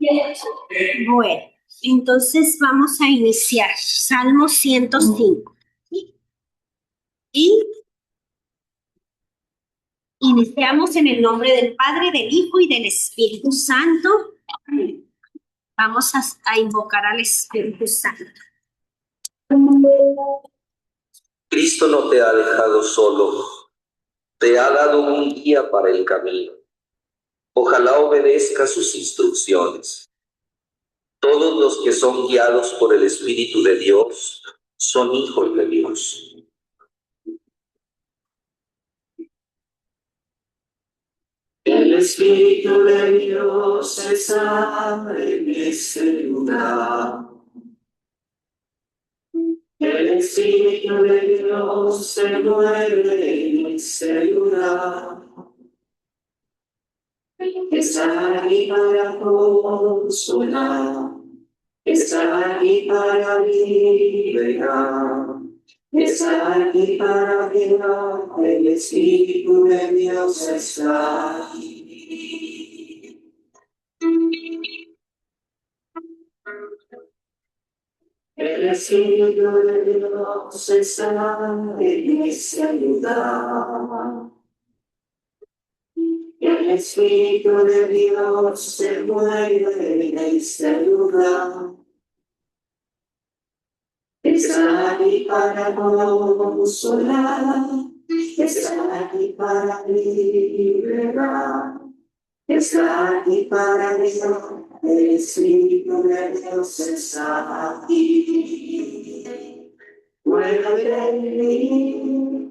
Bueno, entonces vamos a iniciar. Salmo 105. ¿Sí? Y iniciamos en el nombre del Padre, del Hijo y del Espíritu Santo. Vamos a invocar al Espíritu Santo. Cristo no te ha dejado solo, te ha dado un guía para el camino. Ojalá obedezca sus instrucciones. Todos los que son guiados por el Espíritu de Dios son hijos de Dios. El Espíritu de Dios está en este lugar. El Espíritu de Dios se mueve en este lugar. Está aquí para consolar, está aquí para liberar, está aquí para guiar. El Espíritu de Dios está aquí. El Espíritu de Dios está en este lugar. El Espíritu de Dios se mueve en este lugar. Está aquí para consolar, está aquí para liberar, está aquí para guiar. El Espíritu de Dios está aquí. Muévete en mí,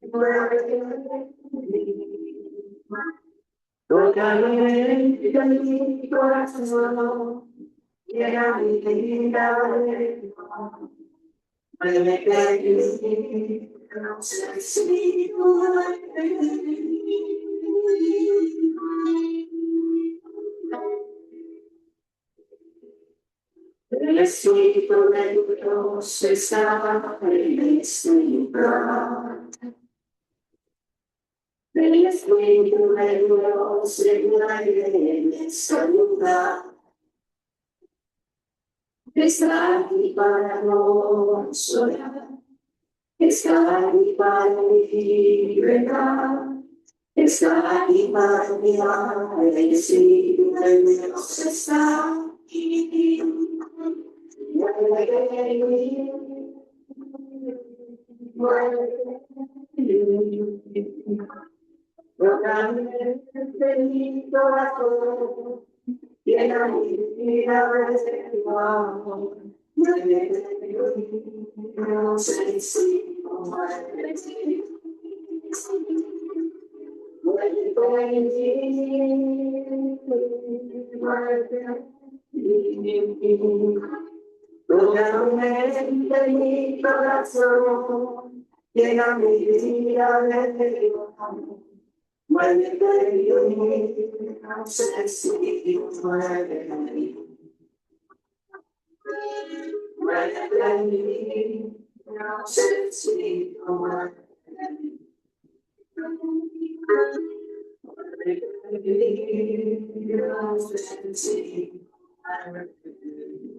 muévete en mí. Tócame en mi corazón. Llega mi vida, muévete en mí, no sé si el Espíritu de Dios está en este lugar. El Espíritu de Dios se mueve en este lugar. Está aquí para consolar, está aquí para liberar, está aquí para guiar. El Espíritu de Dios está aquí. Totalmente mi corazón, llena mi vida de tu amor. No sé si totalmente mi corazón, llega mi vida de tu amor. Muévete en mí, no sé si muévete en mí. Muévete en mí, no sé si muévete en mí. Muévete en mí, no sé si muévete en mí.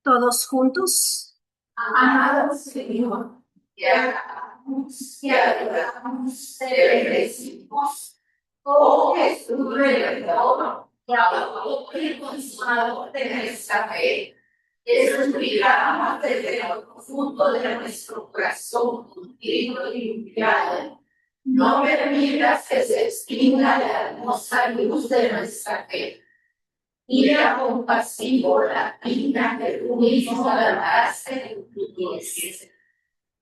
Todos juntos. Amado Señor, te alabamos, te adoramos, te bendecimos. Oh Jesús redentor, creador y consumador de nuestra fe, te suplicamos desde lo profundo de nuestro corazón contigo y humillado. No permitas que se extinga la hermosa luz de nuestra fe. Mira compasivo la vida que tú mismo ganaste en tu iglesia.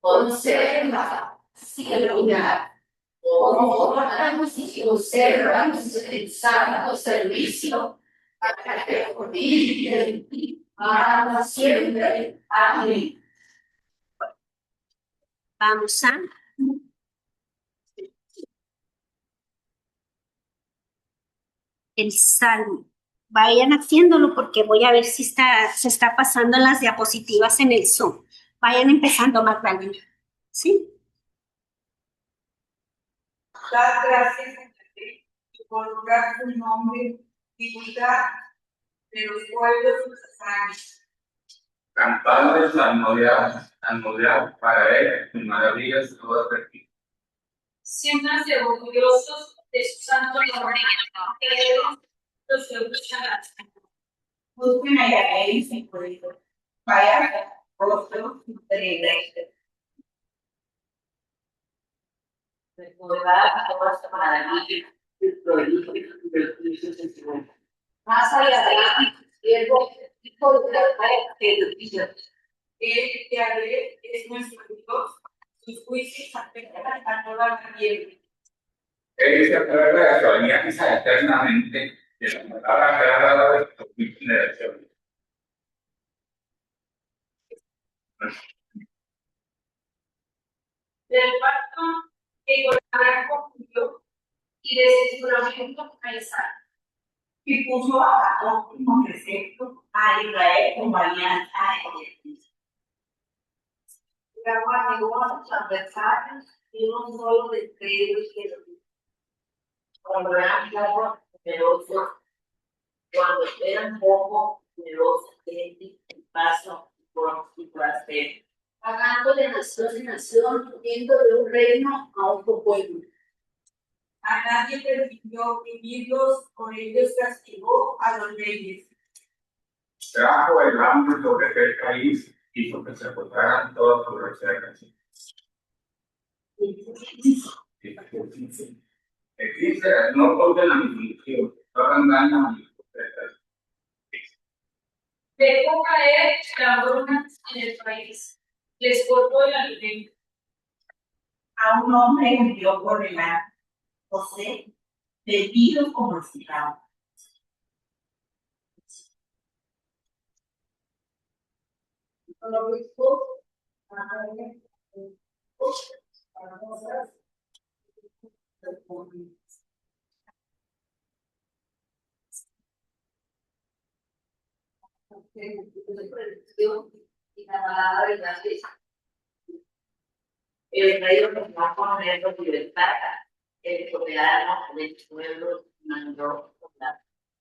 Conserva, seguridad, como órganos y conservamos en santo servicio, para que por ti en ti para siempre. Amén. Vamos a el Salmo. Vayan haciéndolo porque voy a ver si se está pasando en las diapositivas en el Zoom. Vayan empezando, Magdalena. ¿Sí? Dar gracias a ti y colocar tu nombre, divulgar de los pueblos sus hazañas. Cantarles salmodiar para él sus maravillas todas repitidas. Siéntanse orgullosos de su santo nombre, que ellos los que buscan a Busquen a Yahvé y se encuentren. Vayan al rostro de la iglesia. Recordad todas las maravillas y prodigios de su nombre. Más allá de Abraham, siervo, hijo de Israel, él, Yahvé, es nuestro Dios, sus juicios afectan a toda la tierra. Él se acuerda de su alianza eternamente de la palabra que ha dado de sus generaciones. del pacto que con Abraham concluyó y de su juramento a Isaac. Y puso a Jacob como precepto, a Israel como alianza eterna. Abraham negó a sus adversarios y no solo de credos que lo dijo. Abraham era numeroso, cuando eran poco numerosos gente y paso por su placer. Pagando de nación en nación, yendo de un reino a otro pueblo. A nadie permitió vivirlos, por ellos castigó a los reyes. Trajo el hambre sobre aquel país, hizo que se apostaran todas sus reservas. Existe no toquen a mi función, no hagan daño a mis profetas. Dejó caer la broma en el país, les cortó el alimento. A un hombre envió por delante, José, vendido como esclavo. El rey ordenó poner en libertad, el soberano del pueblo mandó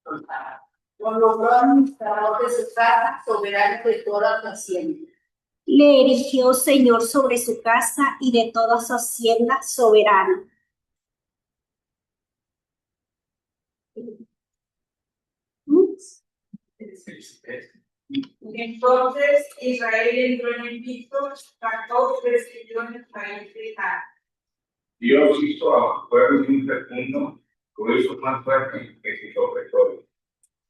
soltar. Lo logró administrador de su casa, soberano de toda su hacienda. Le erigió señor sobre su casa y de toda su hacienda soberano. Entonces Israel entró en Egipto, Jacob residió en el país de Canaán. Dios hizo a su pueblo infecundo, lo hizo más fuerte que sus opresores.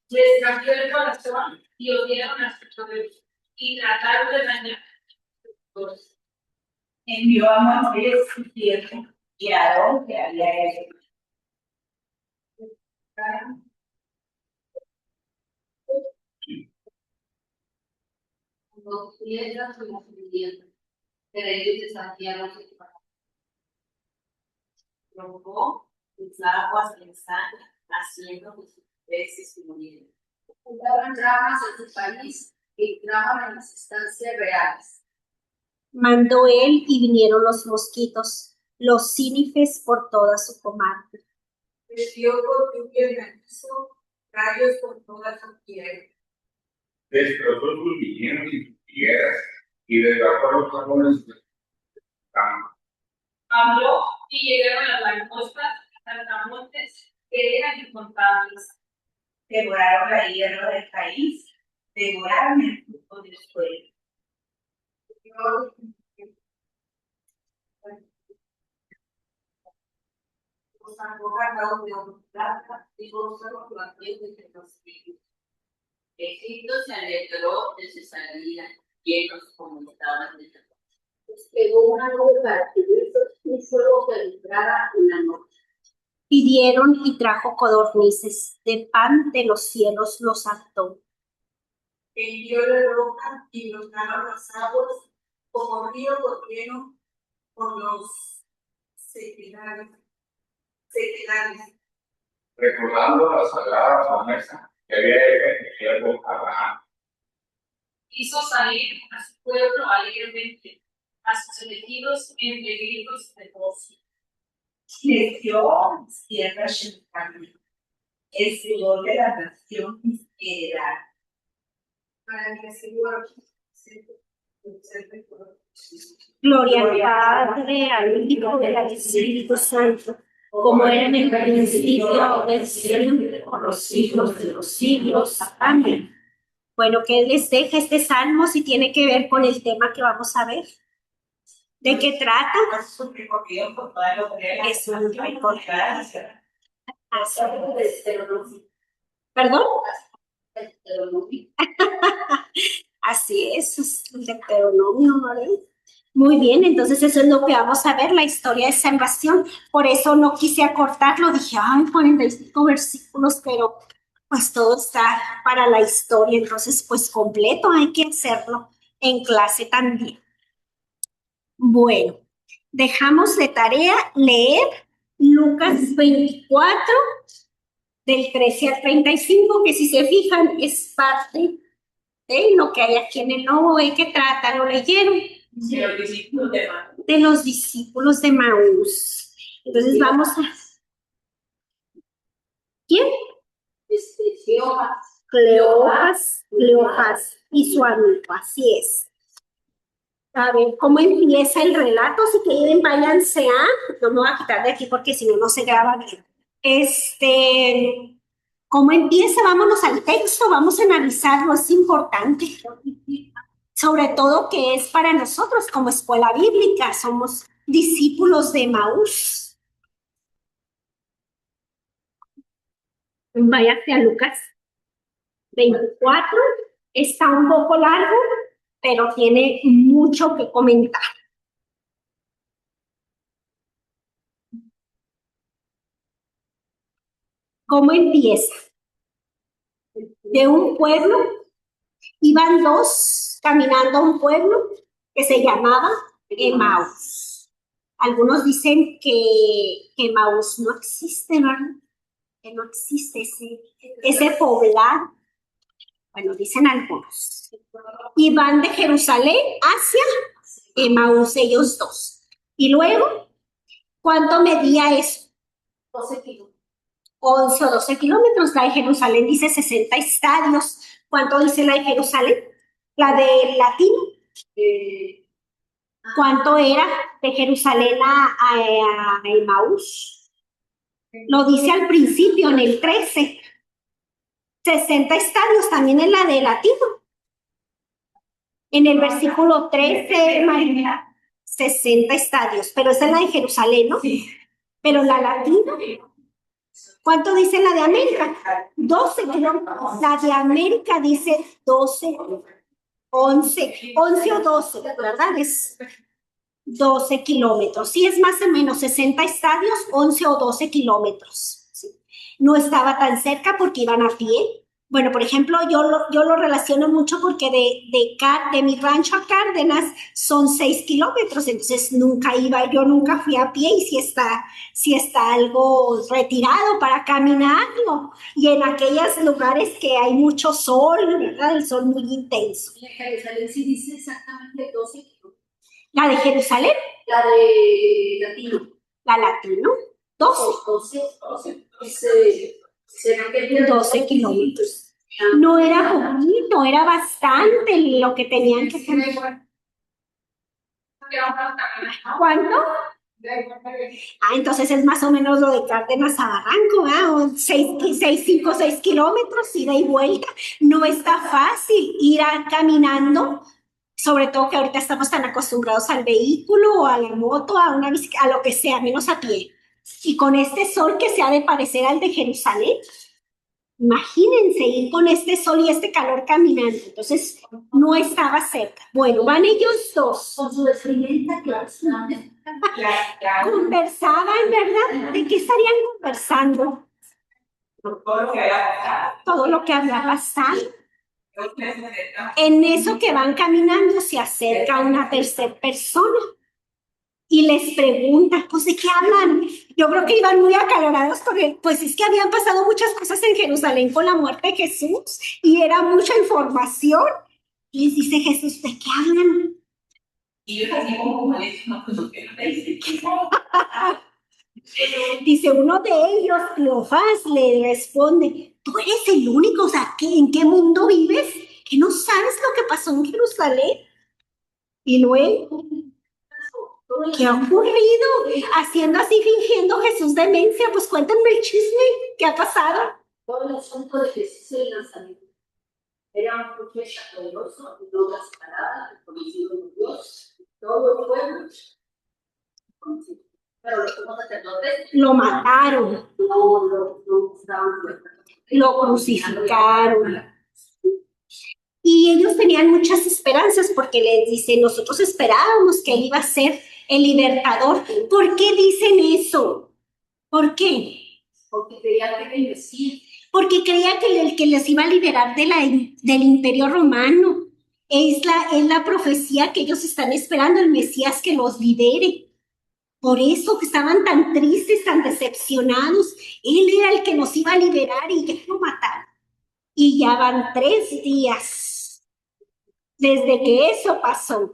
Les cambió el corazón y odiaron a sus pueblos y trataron de dañar a sus pueblos. Envió a Moisés su siervo y a Aarón que había hecho. Los piedras y las viviendas, pero ellos desafiaron su palabra. Provocó sus aguas en sangre, haciendo que sus peces murieran. Juntaban ramas en su país y entraban en las estancias reales. Mandó él y vinieron los mosquitos, los cínifes por toda su comarca. Desvió por lluvia granizo, rayos por toda su tierra. Destrozó sus viñedos y sus figueras y desbajó los árboles de campo. Habló y llegaron las langostas y saltamontes que eran incontables. Devoraron la hierba del país, devoraron el fruto del suelo. Los sacó cargados de oro y plata y gozaron las dientes de los hijos. Egipto se alegró de su salida, llenos como estaban de terror. Despegó una nube para cubrirlos, un fuego que alumbrara en la noche. Pidieron y trajo codornices, de pan de los cielos los hartó. Envió la roca y brotaron las aguas, como río corrieron por los sequedales. Recordando la sagrada promesa que había hecho el siervo Abraham. hizo salir a su pueblo alegremente, a sus elegidos entre gritos de voz. Les dio tierras en camino. El sudor de la nación quisiera. Para que seguro Gloria al Padre, al Hijo y al Espíritu Santo, como era en el principio, ahora y siempre, por los siglos de los siglos. Amén. Bueno, ¿qué les deja este salmo si tiene que ver con el tema que vamos a ver? ¿De qué trata? Es un recorrido por toda la Biblia. Es un recorrido. Deuteronomio. ¿Perdón? Deuteronomio. Así es el Deuteronomio, ¿vale? Muy bien, entonces eso es lo que vamos a ver, la historia de salvación. Por eso no quise acortarlo, dije, ay, 45 versículos, pero pues todo está para la historia, entonces pues completo, hay que hacerlo en clase también. Bueno, dejamos de tarea leer Lucas 24, del 13 al 35, que si se fijan es parte de lo que hay aquí en el Nuevo. ¿De qué trata? ¿Lo leyeron? Sí, los discípulos de Maús. De los discípulos de Maús. Entonces vamos a... ¿Quién? Cleofas y su amigo, así es. A ver, ¿cómo empieza el relato? Si quieren, váyanse a... No me voy a quitar de aquí porque si no, no se graba bien. ¿Cómo empieza? Vámonos al texto, vamos a analizarlo, es importante. Sobre todo que es para nosotros como escuela bíblica, somos discípulos de Maús. Váyase a Lucas 24, está un poco largo, pero tiene mucho que comentar. ¿Cómo empieza? De un pueblo, iban dos caminando a un pueblo que se llamaba Emaús. Algunos dicen que Emaús no existe, ¿verdad? Que no existe ese poblado. Bueno, dicen algunos. Y van de Jerusalén hacia Emaús, ellos dos. Y luego, ¿cuánto medía eso? 12 kilómetros. 11 o 12 kilómetros. La de Jerusalén dice 60 estadios. ¿Cuánto dice la de Jerusalén? La de Latino. ¿Cuánto era de Jerusalén a Emaús? Lo dice al principio, en el 13. 60 estadios también en la de Latino. En el versículo 13, María, 60 estadios, pero esa es la de Jerusalén, ¿no? Sí. Pero la Latino, ¿cuánto dice la de América? 12 kilómetros. La de América dice 12, 11 o 12, ¿verdad? Es 12 kilómetros. Sí, es más o menos 60 estadios, 11 o 12 kilómetros. ¿Sí? No estaba tan cerca porque iban a pie. Bueno, por ejemplo, yo lo relaciono mucho porque de mi rancho a Cárdenas son 6 kilómetros, entonces yo nunca fui a pie y si está algo retirado para caminarlo. Y en aquellos lugares que hay mucho sol, ¿verdad? El sol muy intenso. En Jerusalén sí dice exactamente 12 kilómetros. ¿La de Jerusalén? La de Latino. La Latino, 12. 12. ¿Será que 12 kilómetros. No era poquito, era bastante lo que tenían que hacer. ¿Cuánto? Entonces es más o menos lo de Cárdenas a Barranco, 6 kilómetros, ida y vuelta. No está fácil ir caminando, sobre todo que ahorita estamos tan acostumbrados al vehículo o a la moto, a una bicicleta, a lo que sea, menos a pie. Y con este sol que se ha de parecer al de Jerusalén, imagínense ir con este sol y este calor caminando. Entonces, no estaba cerca. Bueno, van ellos dos. con su vestimenta clásica? Conversaban, ¿verdad? ¿De qué estarían conversando? Todo lo que había pasado. En eso que van caminando se acerca una tercera persona y les pregunta, pues, ¿de qué hablan? Yo creo que iban muy acalorados porque, pues, es que habían pasado muchas cosas en Jerusalén con la muerte de Jesús y era mucha información. Les dice Jesús, ¿de qué hablan? Y yo así como no, pues lo que no me dice. Dice uno de ellos, Cleofás, le responde, tú eres el único, o sea, ¿en qué mundo vives? ¿Que no sabes lo que pasó en Jerusalén? Y luego, ¿qué ha ocurrido? Haciendo así, fingiendo Jesús demencia, pues cuéntenme el chisme, ¿qué ha pasado? Todo el asunto de Jesús el Nazareno era un profeta poderoso, de todas palabras, conocido por Dios, todo el pueblo. Pero los sacerdotes lo mataron, lo crucificaron. Y ellos tenían muchas esperanzas porque les dice, nosotros esperábamos que él iba a ser el libertador. ¿Por qué dicen eso? ¿Por qué? Porque creían que era el Mesías. Porque creía que el que les iba a liberar del imperio romano. Es la profecía que ellos están esperando, el Mesías que los libere. Por eso que estaban tan tristes, tan decepcionados. Él era el que nos iba a liberar y ya lo mataron. Y ya van 3 días desde que eso pasó.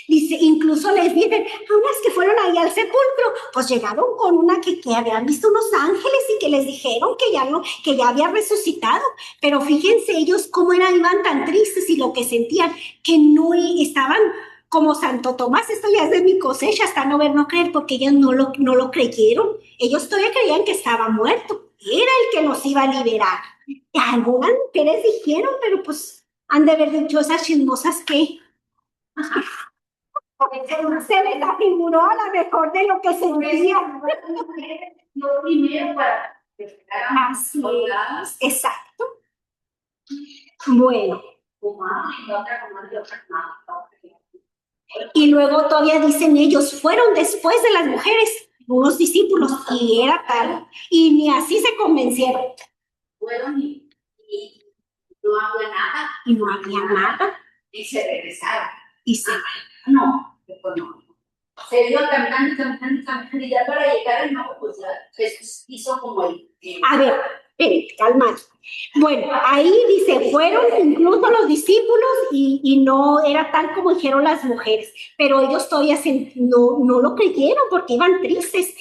Dice, incluso les dicen, a unas que fueron ahí al sepulcro, pues llegaron con una que habían visto unos ángeles y que les dijeron que ya había resucitado. Pero fíjense ellos cómo iban tan tristes y lo que sentían, que no estaban como Santo Tomás, esto ya es de mi cosecha, hasta no ver, no creer, porque ellos no lo creyeron. Ellos todavía creían que estaba muerto. Era el que nos iba a liberar. Y algunas mujeres dijeron, pero pues han de haber dicho esas chismosas que se les afiguró a lo mejor de lo que sentían. Lo primero para Así es, exacto. Bueno. Y luego todavía dicen ellos, fueron después de las mujeres, unos discípulos, y era tal, y ni así se convencieron. Fueron y no había nada. Y no había nada. Y se regresaron. Y se no, pues no. Se iba caminando, y ya para llegar al nuevo, pues ya Jesús hizo como el... A ver, calma. Bueno, ahí dice, fueron incluso los discípulos y no era tal como dijeron las mujeres, pero ellos todavía no lo creyeron porque iban tristes.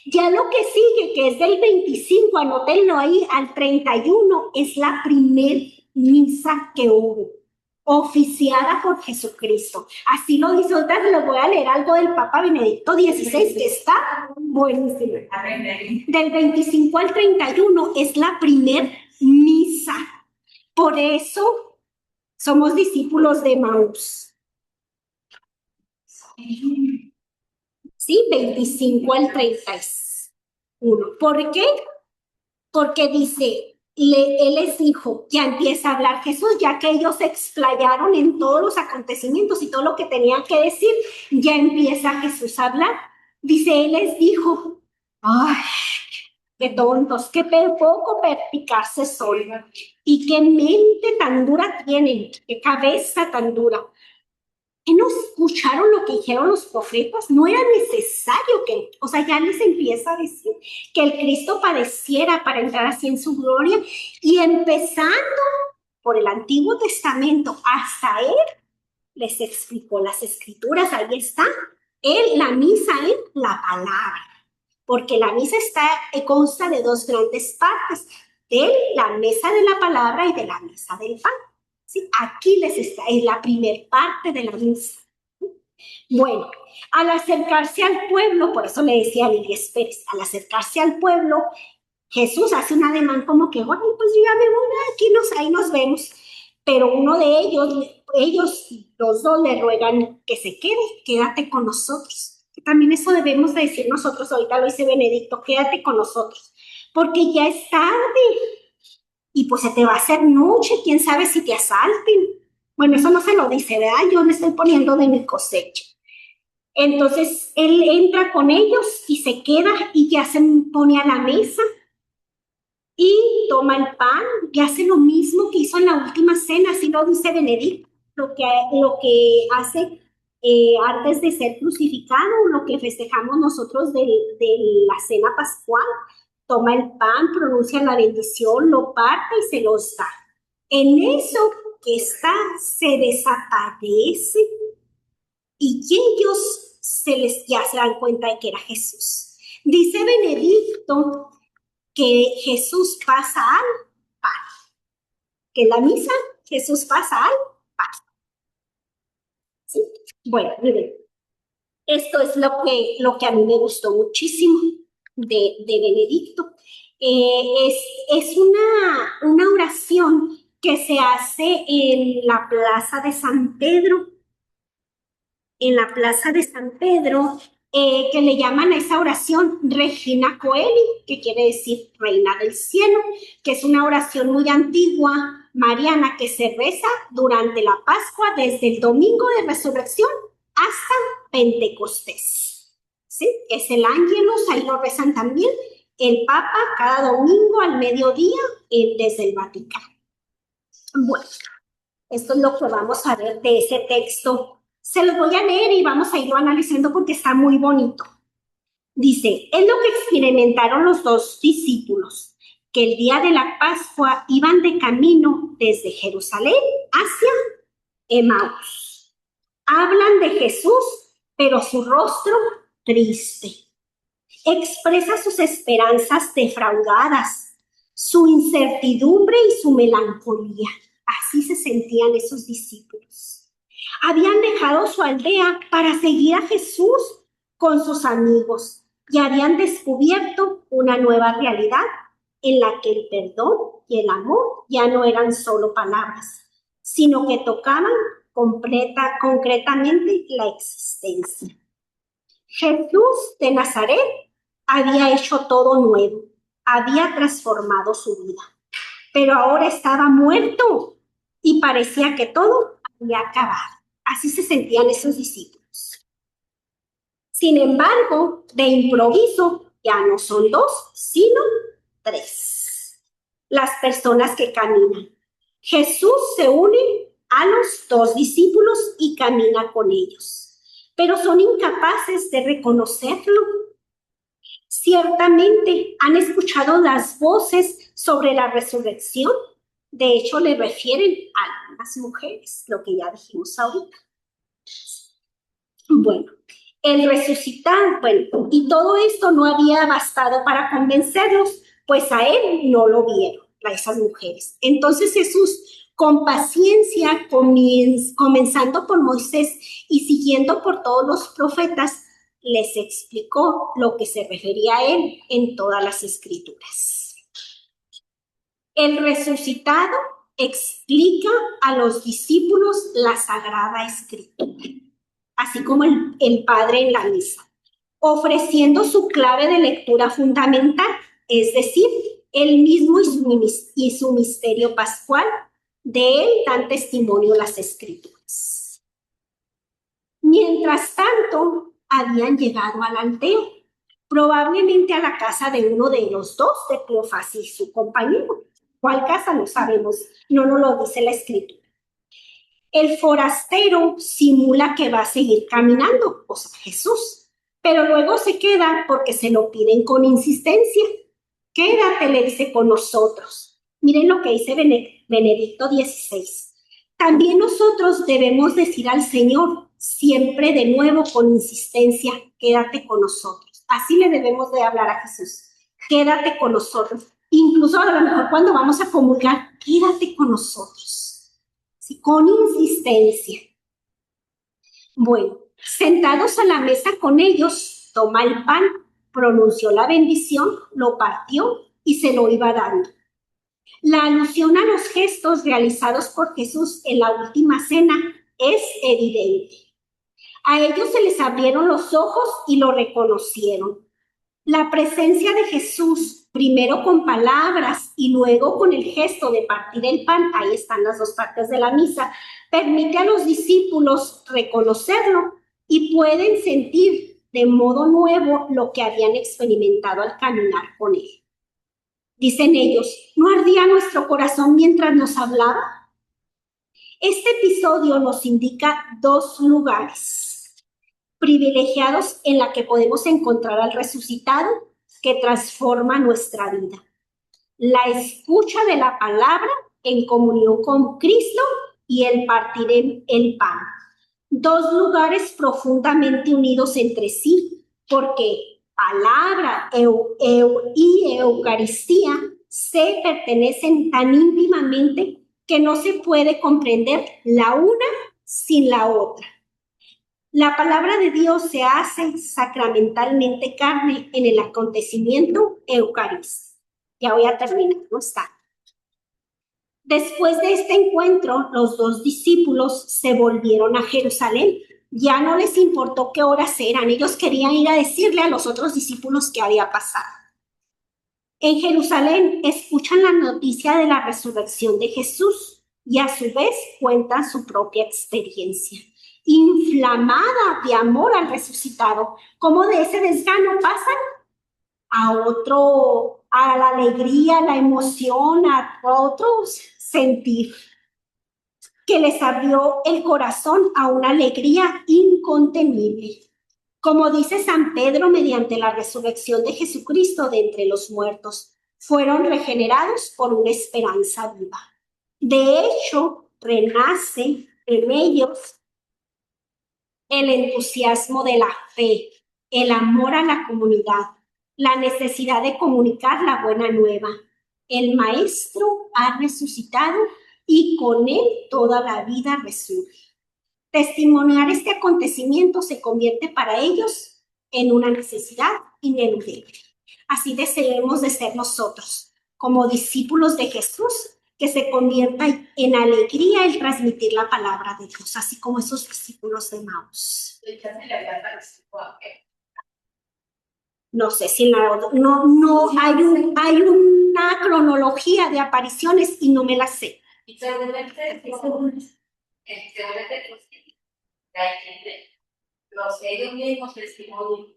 Ya lo que sigue, que es del 25, anótenlo ahí, al 31, es la primer misa que hubo, oficiada por Jesucristo. Así lo dice, ahorita les voy a leer algo del Papa Benedicto XVI, que está buenísimo. Del 25 al 31 es la primer misa. Por eso somos discípulos de Maús. Sí, 25 al 31. ¿Por qué? Porque dice, él les dijo, ya empieza a hablar Jesús, ya que ellos se explayaron en todos los acontecimientos y todo lo que tenían que decir, ya empieza Jesús a hablar. Dice, él les dijo, ay, qué tontos, qué poco perspicaces son, y qué mente tan dura tienen, qué cabeza tan dura. ¿Que no escucharon lo que dijeron los profetas? No era necesario que, o sea, ya les empieza a decir que el Cristo padeciera para entrar así en su gloria, y empezando por el Antiguo Testamento hasta él, les explicó las escrituras, ahí está, la misa es la palabra, porque la misa consta de 2 grandes partes, de la mesa de la palabra y de la mesa del pan. ¿Sí? Aquí es la primer parte de la misa. Bueno, al acercarse al pueblo, por eso le decía a Lidia Pérez, al acercarse al pueblo, Jesús hace un ademán como que, bueno, pues yo ya me voy, aquí ahí nos vemos. Pero uno de ellos, los dos le ruegan que se quédate con nosotros. Que también eso debemos de decir nosotros, ahorita lo dice Benedicto, quédate con nosotros, porque ya es tarde. Y pues se te va a hacer noche, quién sabe si te asalten. Bueno, eso no se lo dice, ¿verdad? Yo me estoy poniendo de mi cosecha. Entonces, él entra con ellos y se queda y ya se pone a la mesa y toma el pan y hace lo mismo que hizo en la última cena, así lo dice Benedicto, lo que hace antes de ser crucificado, lo que festejamos nosotros de la cena pascual. Toma el pan, pronuncia la bendición, lo parte y se los da. En eso que ésta se desaparece y ellos ya se dan cuenta de que era Jesús. Dice Benedicto que Jesús pasa al pan, que en la misa Jesús pasa al pan. ¿Sí? Bueno, miren, esto es lo que a mí me gustó muchísimo de Benedicto. Es una oración que se hace en la Plaza de San Pedro, que le llaman a esa oración Regina Coeli, que quiere decir Reina del Cielo, que es una oración muy antigua, mariana, que se reza durante la Pascua desde el Domingo de Resurrección hasta Pentecostés. ¿Sí? Es el Ángelus, ahí lo rezan también el Papa cada domingo al mediodía desde el Vaticano. Bueno, esto es lo que vamos a ver de ese texto. Se los voy a leer y vamos a irlo analizando porque está muy bonito. Dice, es lo que experimentaron los dos discípulos, que el día de la Pascua iban de camino desde Jerusalén hacia Emaús. Hablan de Jesús, pero su rostro triste. Expresa sus esperanzas defraudadas, su incertidumbre y su melancolía. Así se sentían esos discípulos. Habían dejado su aldea para seguir a Jesús con sus amigos y habían descubierto una nueva realidad en la que el perdón y el amor ya no eran solo palabras, sino que tocaban concretamente la existencia. Jesús de Nazaret había hecho todo nuevo, había transformado su vida, pero ahora estaba muerto y parecía que todo había acabado. Así se sentían esos discípulos. Sin embargo, de improviso, ya no son dos, sino tres las personas que caminan. Jesús se une a los dos discípulos y camina con ellos, pero son incapaces de reconocerlo. Ciertamente han escuchado las voces sobre la resurrección. De hecho, le refieren a algunas mujeres, lo que ya dijimos ahorita. Bueno, el resucitar, bueno, y todo esto no había bastado para convencerlos, pues a él no lo vieron, a esas mujeres. Entonces Jesús, con paciencia, comenzando por Moisés y siguiendo por todos los profetas, les explicó lo que se refería a él en todas las escrituras. El resucitado explica a los discípulos la Sagrada Escritura, así como el Padre en la misa, ofreciendo su clave de lectura fundamental, es decir, él mismo y su misterio pascual. De él dan testimonio las Escrituras. Mientras tanto, habían llegado al aldea, probablemente a la casa de uno de los dos, de Cleofás y su compañero. ¿Cuál casa? No sabemos, no nos lo dice la Escritura. El forastero simula que va a seguir caminando, o sea, Jesús, pero luego se queda porque se lo piden con insistencia. Quédate, le dice, con nosotros. Miren lo que dice Benedicto XVI. También nosotros debemos decir al Señor, siempre de nuevo con insistencia, quédate con nosotros. Así le debemos de hablar a Jesús. Quédate con nosotros. Incluso a lo mejor cuando vamos a comulgar, quédate con nosotros. ¿Sí? Con insistencia. Bueno, sentados a la mesa con ellos, toma el pan, pronunció la bendición, lo partió y se lo iba dando. La alusión a los gestos realizados por Jesús en la última cena es evidente. A ellos se les abrieron los ojos y lo reconocieron. La presencia de Jesús, primero con palabras y luego con el gesto de partir el pan, ahí están las dos partes de la misa, permite a los discípulos reconocerlo y pueden sentir de modo nuevo lo que habían experimentado al caminar con él. Dicen ellos, ¿no ardía nuestro corazón mientras nos hablaba? Este episodio nos indica dos lugares privilegiados en la que podemos encontrar al resucitado que transforma nuestra vida. La escucha de la palabra en comunión con Cristo y el partir el pan. Dos lugares profundamente unidos entre sí, porque palabra y Eucaristía se pertenecen tan íntimamente que no se puede comprender la una sin la otra. La palabra de Dios se hace sacramentalmente carne en el acontecimiento eucarístico. Ya voy a terminar, no está. Después de este encuentro, los dos discípulos se volvieron a Jerusalén. Ya no les importó qué horas eran. Ellos querían ir a decirle a los otros discípulos qué había pasado. En Jerusalén escuchan la noticia de la resurrección de Jesús y a su vez cuentan su propia experiencia. Inflamada de amor al resucitado, como de ese desgano pasan a la alegría, la emoción, a otro sentir que les abrió el corazón a una alegría incontenible. Como dice San Pedro, mediante la resurrección de Jesucristo de entre los muertos, fueron regenerados por una esperanza viva. De hecho, renace en ellos el entusiasmo de la fe, el amor a la comunidad, la necesidad de comunicar la buena nueva. El Maestro ha resucitado y con él toda la vida resurge. Testimoniar este acontecimiento se convierte para ellos en una necesidad ineludible. Así deseemos de ser nosotros, como discípulos de Jesús, que se convierta en alegría el transmitir la palabra de Dios, así como esos discípulos de Maús. No sé si no hay una cronología de apariciones y no me la sé. Y seguramente, ellos mismos testimonian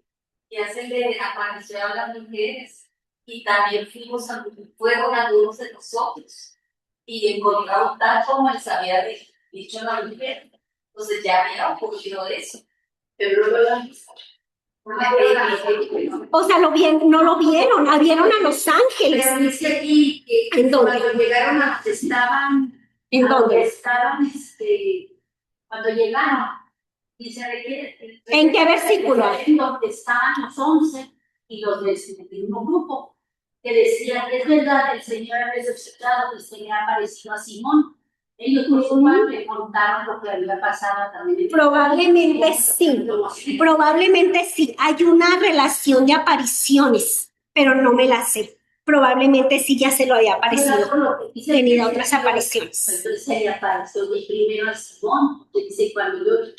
y hacen de aparecer a las mujeres y también fueron algunos de nosotros y encontramos tal como les había dicho la mujer. Entonces ya había ocurrido eso, pero no lo han visto. O sea, no lo vieron, vieron a los ángeles. Pero dice aquí que ¿En dónde? Cuando llegaron a donde estaban, ¿en dónde? Cuando llegaron, dice ¿en qué versículo? Donde estaban los 11 y los del mismo grupo, que decían, es verdad, el Señor ha resucitado y se le ha aparecido a Simón. Ellos por su parte contaron lo que había pasado también. Probablemente sí. Hay una relación de apariciones, pero no me la sé. Probablemente sí ya se lo había aparecido. Tenía otras apariciones. Entonces se le apareció primero a Simón, que dice, cuando ellos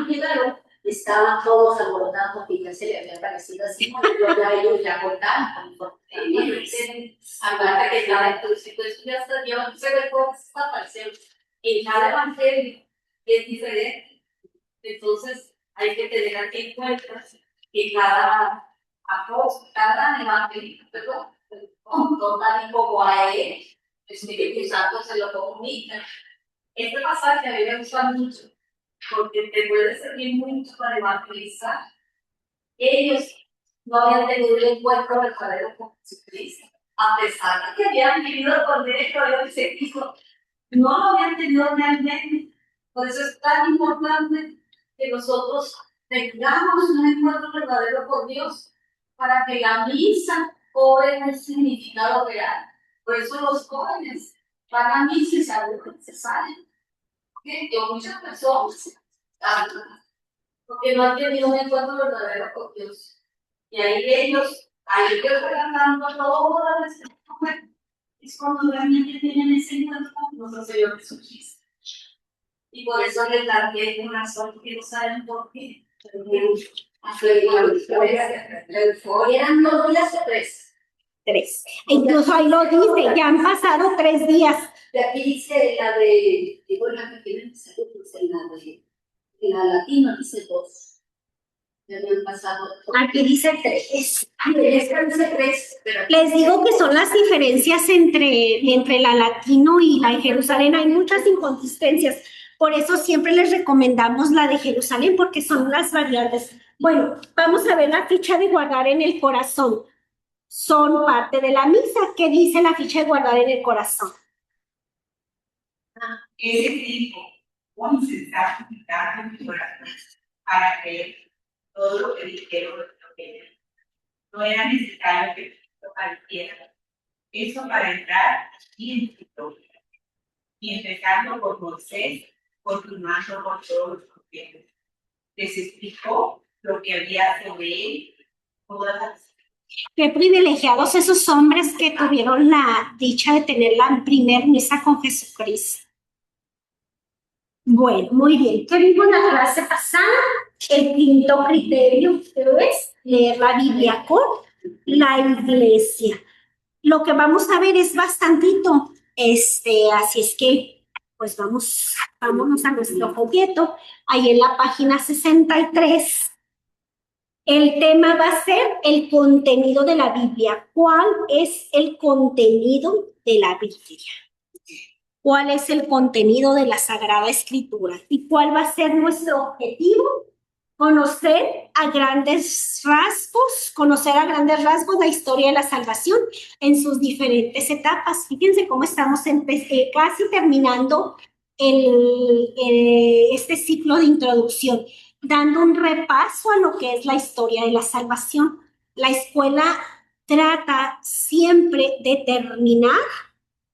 llegaron, estaban todos alborotados porque ya se le había aparecido a Simón, pero ya ellos ya contaron. Hablar que estaba entonces, pues ya está, yo no sé de cómo está apareciendo. En cada evangelio es diferente. Entonces hay que tener aquí en cuenta que cada apóstol, cada evangelio, tal como a él, el Espíritu Santo se lo comunica. Este pasaje a mí me gusta mucho porque te puede servir mucho para evangelizar. Ellos no habían tenido un encuentro verdadero con Jesucristo, a pesar de que habían vivido con él, no lo habían tenido realmente. Por eso es tan importante que nosotros tengamos un encuentro verdadero con Dios para que la misa cobre un significado real. Por eso los jóvenes van a misa y saben que se salen. Que muchas personas, porque no han tenido un encuentro verdadero con Dios. Y ahí ellos van dando toda la escritura. Es cuando realmente tienen ese encuentro con nuestro Señor Jesucristo. Y por eso les largué una sola que no saben por qué. Eran 2 días o 3. 3. Incluso ahí lo dice, ya han pasado 3 días. De aquí dice la de, la que tienen la latina dice 2. Ya habían pasado. Aquí dice 3. Pero les digo que son las diferencias entre la latino y la de Jerusalén. Hay muchas inconsistencias. Por eso siempre les recomendamos la de Jerusalén, porque son las variantes. Bueno, vamos a ver la ficha de guardar en el corazón. Son parte de la misa. ¿Qué dice la ficha de guardar en el corazón? ese tiempo un insensato en mi corazón para creer todo lo que dijeron lo que no era necesario que Cristo padeciera. Eso para entrar aquí en su historia. Y empezando por Moisés, continuando por todos los profetas. Les explicó lo que había sobre él, todas las. Qué privilegiados esos hombres que tuvieron la dicha de tener la primer misa con Jesucristo. Bueno, muy bien. ¿Qué vimos en la clase pasada? El quinto criterio, que es leer la Biblia con la iglesia. Lo que vamos a ver es bastantito, así es que, pues vámonos a nuestro folleto, ahí en la página 63. El tema va a ser el contenido de la Biblia. ¿Cuál es el contenido de la Biblia? ¿Cuál es el contenido de la Sagrada Escritura? ¿Y cuál va a ser nuestro objetivo? Conocer a grandes rasgos la historia de la salvación en sus diferentes etapas. Fíjense cómo estamos casi terminando este ciclo de introducción, dando un repaso a lo que es la historia de la salvación. La escuela trata siempre de terminar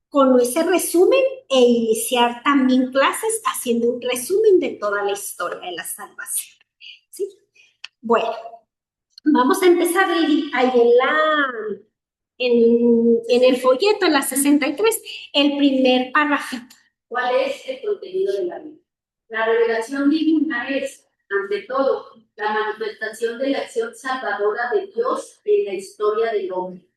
con ese resumen e iniciar también clases haciendo un resumen de toda la historia de la salvación. ¿Sí? Bueno, vamos a empezar ahí en el folleto, en la 63, el primer párrafo. ¿Cuál es el contenido de la Biblia? La revelación divina es, ante todo, la manifestación de la acción salvadora de Dios en la historia del hombre.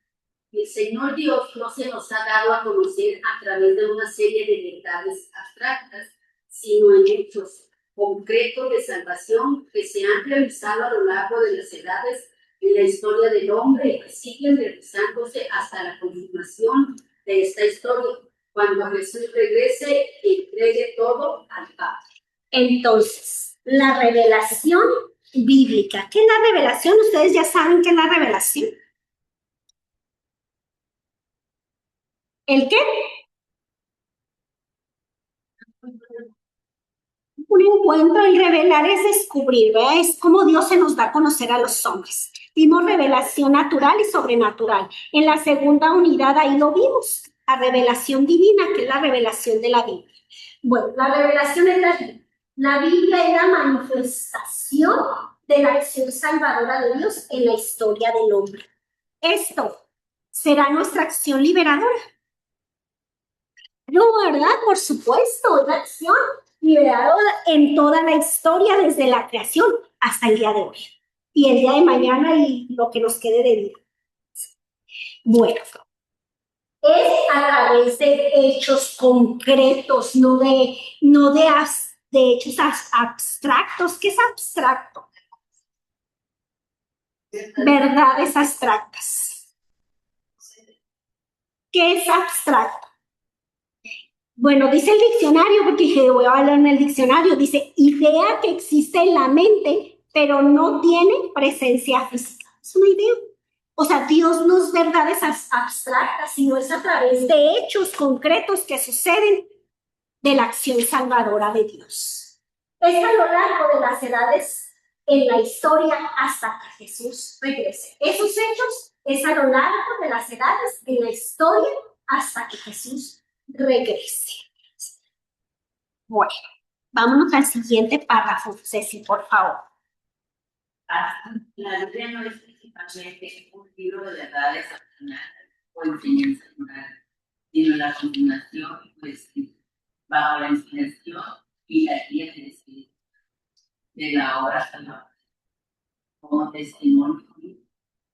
El Señor Dios no se nos ha dado a conocer a través de una serie de verdades abstractas, sino en hechos concretos de salvación que se han realizado a lo largo de las edades en la historia del hombre y que siguen realizándose hasta la consumación de esta historia, cuando Jesús regrese y entregue todo al Padre. Entonces, la revelación bíblica. ¿Qué es la revelación? Ustedes ya saben qué es la revelación. ¿El qué? Un encuentro, el revelar es descubrir, ¿verdad? Es como Dios se nos da a conocer a los hombres. Vimos revelación natural y sobrenatural. En la segunda unidad ahí lo vimos, la revelación divina, que es la revelación de la Biblia. Bueno, la revelación es la Biblia. La Biblia es la manifestación de la acción salvadora de Dios en la historia del hombre. Esto será nuestra acción liberadora. No, ¿verdad? Por supuesto, la acción liberadora en toda la historia, desde la creación hasta el día de hoy. Y el día de mañana y lo que nos quede de vida. Bueno, es a través de hechos concretos, no de hechos abstractos. ¿Qué es abstracto? Verdades abstractas. ¿Qué es abstracto? Bueno, dice el diccionario, porque dije, voy a hablar en el diccionario, dice, idea que existe en la mente, pero no tiene presencia física. Es una idea. O sea, Dios no es verdades abstractas, sino es a través de hechos concretos que suceden de la acción salvadora de Dios. Es a lo largo de las edades en la historia hasta que Jesús regrese. Esos hechos es a lo largo de las edades en la historia hasta que Jesús regrese. Bueno, vámonos al siguiente párrafo, Ceci, por favor. La Biblia no es principalmente un libro de verdades doctrinales o enseñanzas morales, sino la continuación bajo la inspiración y la guía del Espíritu de la obra salvadora, como testimonio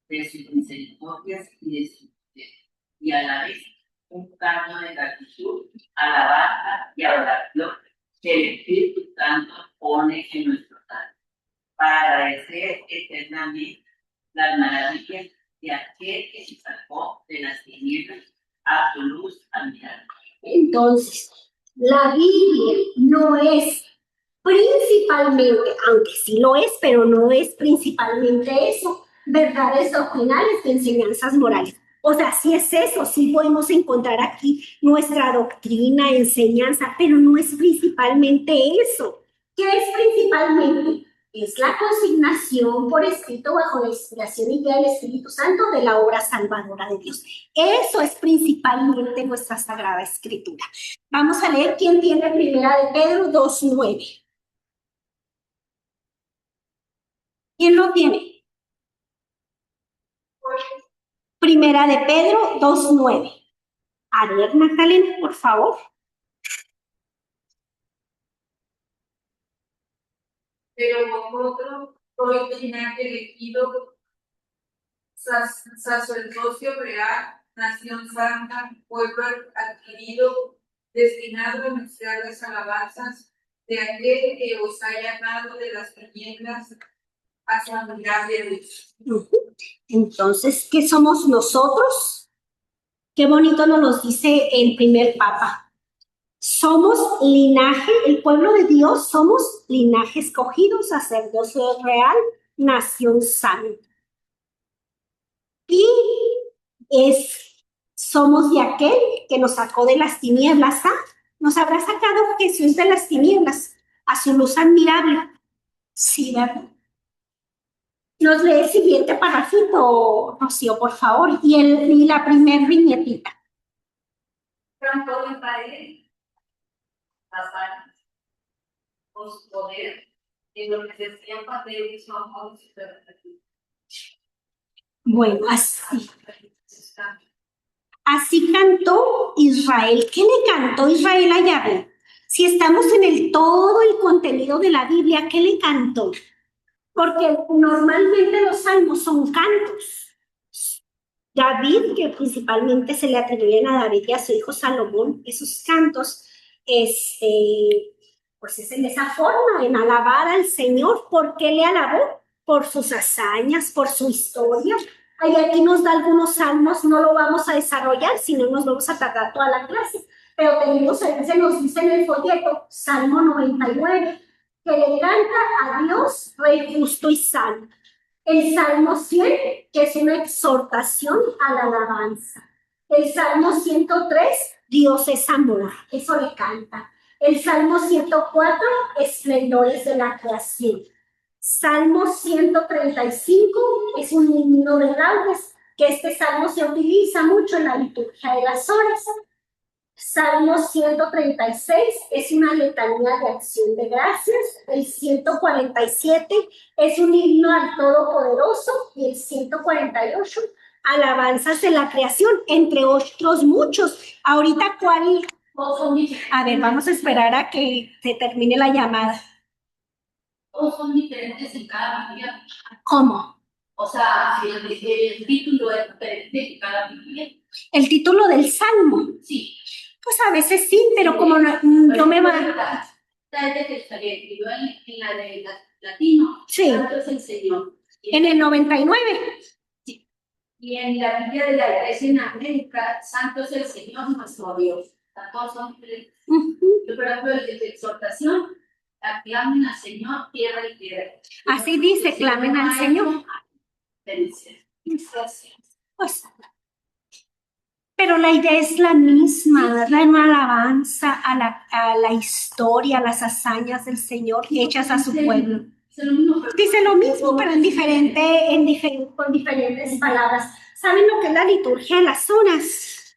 de sus misericordias y de su poder, y a la vez un canto de gratitud, alabanza y adoración que el Espíritu Santo pone en nuestro alma, para agradecer eternamente las maravillas de aquel que se sacó de las tinieblas a su luz admirable. Entonces, la Biblia no es principalmente, aunque sí lo es, pero no es principalmente eso, verdades doctrinales de enseñanzas morales. O sea, sí es eso, sí podemos encontrar aquí nuestra doctrina, enseñanza, pero no es principalmente eso. ¿Qué es principalmente? Es la consignación por escrito bajo la inspiración y guía del Espíritu Santo de la obra salvadora de Dios. Eso es principalmente nuestra Sagrada Escritura. Vamos a leer quién tiene Primera de Pedro 2:9. ¿Quién lo tiene? Primera de Pedro 2:9. A ver, Magdalena, por favor. Pero vosotros sois linaje elegido, sacerdocio real, nación santa, pueblo adquirido, destinado a anunciar las alabanzas de aquel que os ha llamado de las tinieblas a su admirable luz. Entonces, ¿qué somos nosotros? Qué bonito nos lo dice el primer papa. Somos linaje, el pueblo de Dios, somos linaje escogido, sacerdocio real, nación santa. Y somos de aquel que nos sacó de las tinieblas, ¿ah? Nos habrá sacado Jesús de las tinieblas a su luz admirable. Sí, ¿verdad? Nos lee el siguiente parrafito, Rocío, por favor, y la primer viñetita. Pronto me paré las armas, con su poder, en lo que se decían papel y su amor superlativo. Bueno, así cantó Israel. ¿Qué le cantó Israel a Yahvé? Si estamos en todo el contenido de la Biblia, ¿qué le cantó? Porque normalmente los salmos son cantos. David, que principalmente se le atribuyen a David y a su hijo Salomón, esos cantos, pues es en esa forma, en alabar al Señor. ¿Por qué le alabó? Por sus hazañas, por su historia. Ahí aquí nos da algunos salmos, no lo vamos a desarrollar, sino nos vamos a tardar toda la clase. Pero tenemos, se nos dice en el folleto, Salmo 99, que le canta a Dios, Rey justo y santo. El Salmo 100, que es una exhortación a la alabanza. El Salmo 103, Dios es amor, eso le canta. El Salmo 104, esplendores de la creación. Salmo 135 es un himno de laudes, que este salmo se utiliza mucho en la liturgia de las horas. Salmo 136 es una letanía de acción de gracias. El 147 es un himno al Todopoderoso. Y el 148, alabanzas de la creación, entre otros muchos. Ahorita, ¿cuál? A ver, vamos a esperar a que se termine la llamada. Todos son diferentes en cada Biblia. ¿Cómo? O sea, el título es diferente en cada Biblia. ¿El título del salmo? Sí. Pues a veces sí, pero como no me va. Tal vez escribió en la de latino. Sí. Santo es el Señor. En el 99. Sí. Y en la Biblia de la Iglesia en América, Santo es el Señor nuestro Dios. Todos son diferentes. Yo, por ejemplo, el de exhortación, clamen al Señor, tierra y tierra. Así dice, clamen al Señor. Pues, pero la idea es la misma, darle una alabanza a la historia, a las hazañas del Señor hechas a su pueblo. Dice lo mismo, pero con diferentes palabras. ¿Saben lo que es la liturgia de las horas?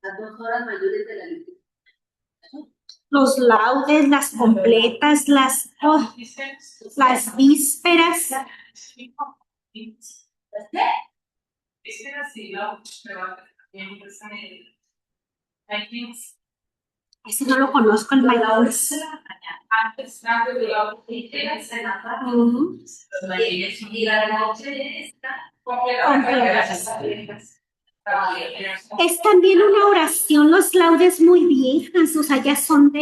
Las 2 horas mayores de la liturgia. Los laudes, las completas, las vísperas. Ese no lo conozco, el mayor. Es también una oración, los laudes muy viejas, o sea, ya son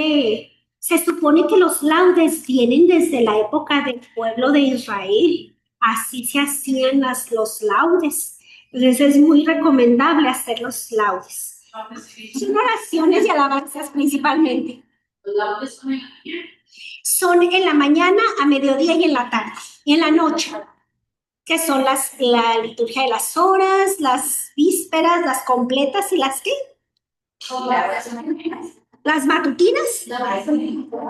se supone que los laudes vienen desde la época del pueblo de Israel, así se hacían los laudes, entonces es muy recomendable hacer los laudes. Son oraciones y alabanzas principalmente. Los laudes son en la mañana, a mediodía y en la tarde, y en la noche. que son la liturgia de las horas, las vísperas, las completas y las ¿qué? Las matutinas,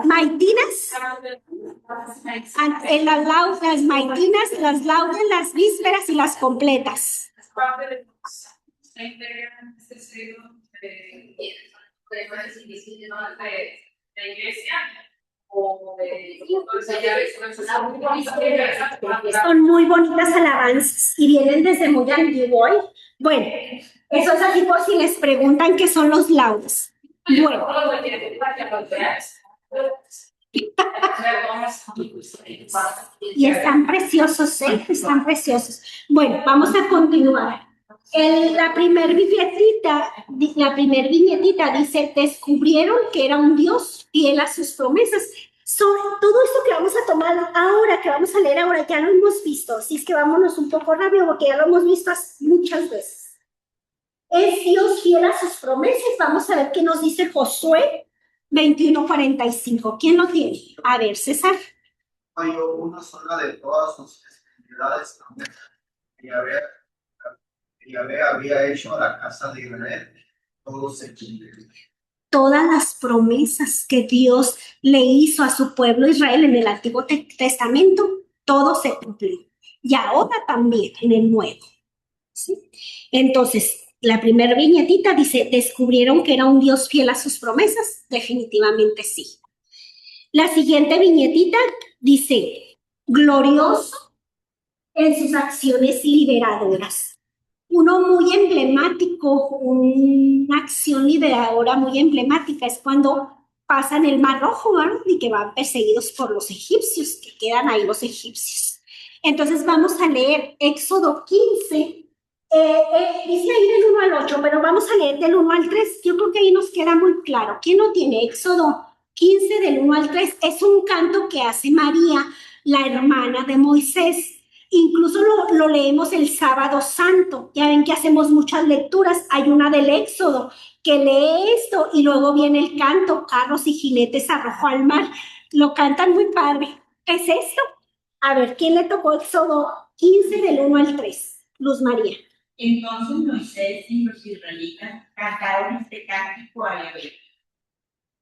maitinas, en las maitinas, las laudes, las vísperas y las completas. De iglesia. Son muy bonitas alabanzas y vienen desde muy antiguo. Bueno, eso es así por si les preguntan qué son los laudes. Bueno. Y están preciosos, ¿eh? Están preciosos. Bueno, vamos a continuar. La primer viñetita dice, descubrieron que era un Dios fiel a sus promesas. Todo esto que vamos a tomar ahora, que vamos a leer ahora, ya lo hemos visto. Así es que vámonos un poco rápido porque ya lo hemos visto muchas veces. Es Dios fiel a sus promesas. Vamos a ver qué nos dice Josué 21:45. ¿Quién lo tiene? A ver, César. Falló una sola de todas sus festividades Yahvé había hecho a la casa de Israel, todo se cumplió. Todas las promesas que Dios le hizo a su pueblo Israel en el Antiguo Testamento, todo se cumplió. Y ahora también en el Nuevo. ¿Sí? Entonces, la primera viñetita dice, ¿descubrieron que era un Dios fiel a sus promesas? Definitivamente sí. La siguiente viñetita dice, glorioso en sus acciones liberadoras. Uno muy emblemático, una acción liberadora muy emblemática es cuando pasan el Mar Rojo, ¿verdad? Y que van perseguidos por los egipcios, que quedan ahí los egipcios. Entonces vamos a leer Éxodo 15, dice ahí del 1 al 8, pero vamos a leer del 1 al 3. Yo creo que ahí nos queda muy claro. ¿Quién no tiene? Éxodo 15 del 1 al 3 es un canto que hace María, la hermana de Moisés. Incluso lo leemos el sábado santo. Ya ven que hacemos muchas lecturas. Hay una del Éxodo que lee esto y luego viene el canto, carros y jinetes arrojó al mar. Lo cantan muy padre. ¿Qué es esto? A ver, ¿quién le tocó Éxodo 15 del 1 al 3? Luz María. Entonces Moisés y los israelitas cantaron este cántico a Yahvé.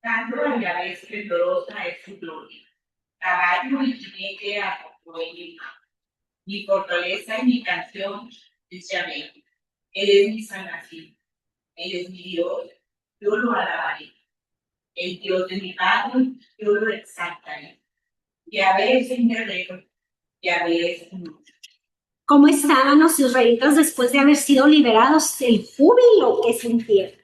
Canto a Yahvé esplendorosa es su gloria. Caballo y jinete arrojó en mar. Mi fortaleza y mi canción es Yahvé. Él es mi sanación. Él es mi Dios. Yo lo alabaré. El Dios de mi padre, yo lo exaltaré. Yahvé es un guerrero. Yahvé es un lucha. ¿Cómo estaban los israelitas después de haber sido liberados? El júbilo que sintieron.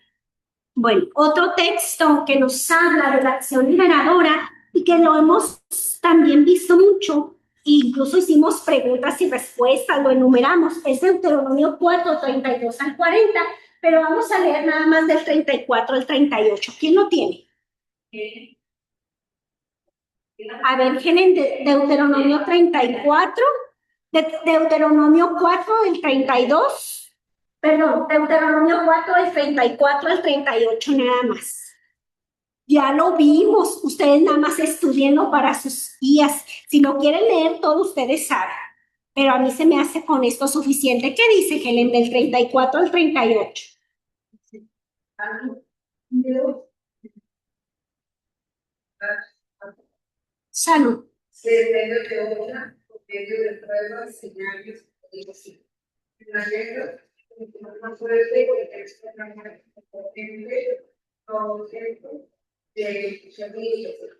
Bueno, otro texto que nos habla de la acción liberadora y que lo hemos también visto mucho, incluso hicimos preguntas y respuestas, lo enumeramos, es Deuteronomio 4, 32 al 40, pero vamos a leer nada más del 34 al 38. ¿Quién lo tiene? A ver, ¿tienen Deuteronomio 34, Deuteronomio 4, el 32? Perdón, Deuteronomio 4, del 34 al 38 nada más. Ya lo vimos, ustedes nada más estudienlo para sus guías. Si no quieren leer todo, ustedes saben. Pero a mí se me hace con esto suficiente. ¿Qué dice Helen del 34 al 38? Salud. Desde de otra, por medio de pruebas, señales, en la guerra, más fuerte que externamente potente, todo tiempo de servicios,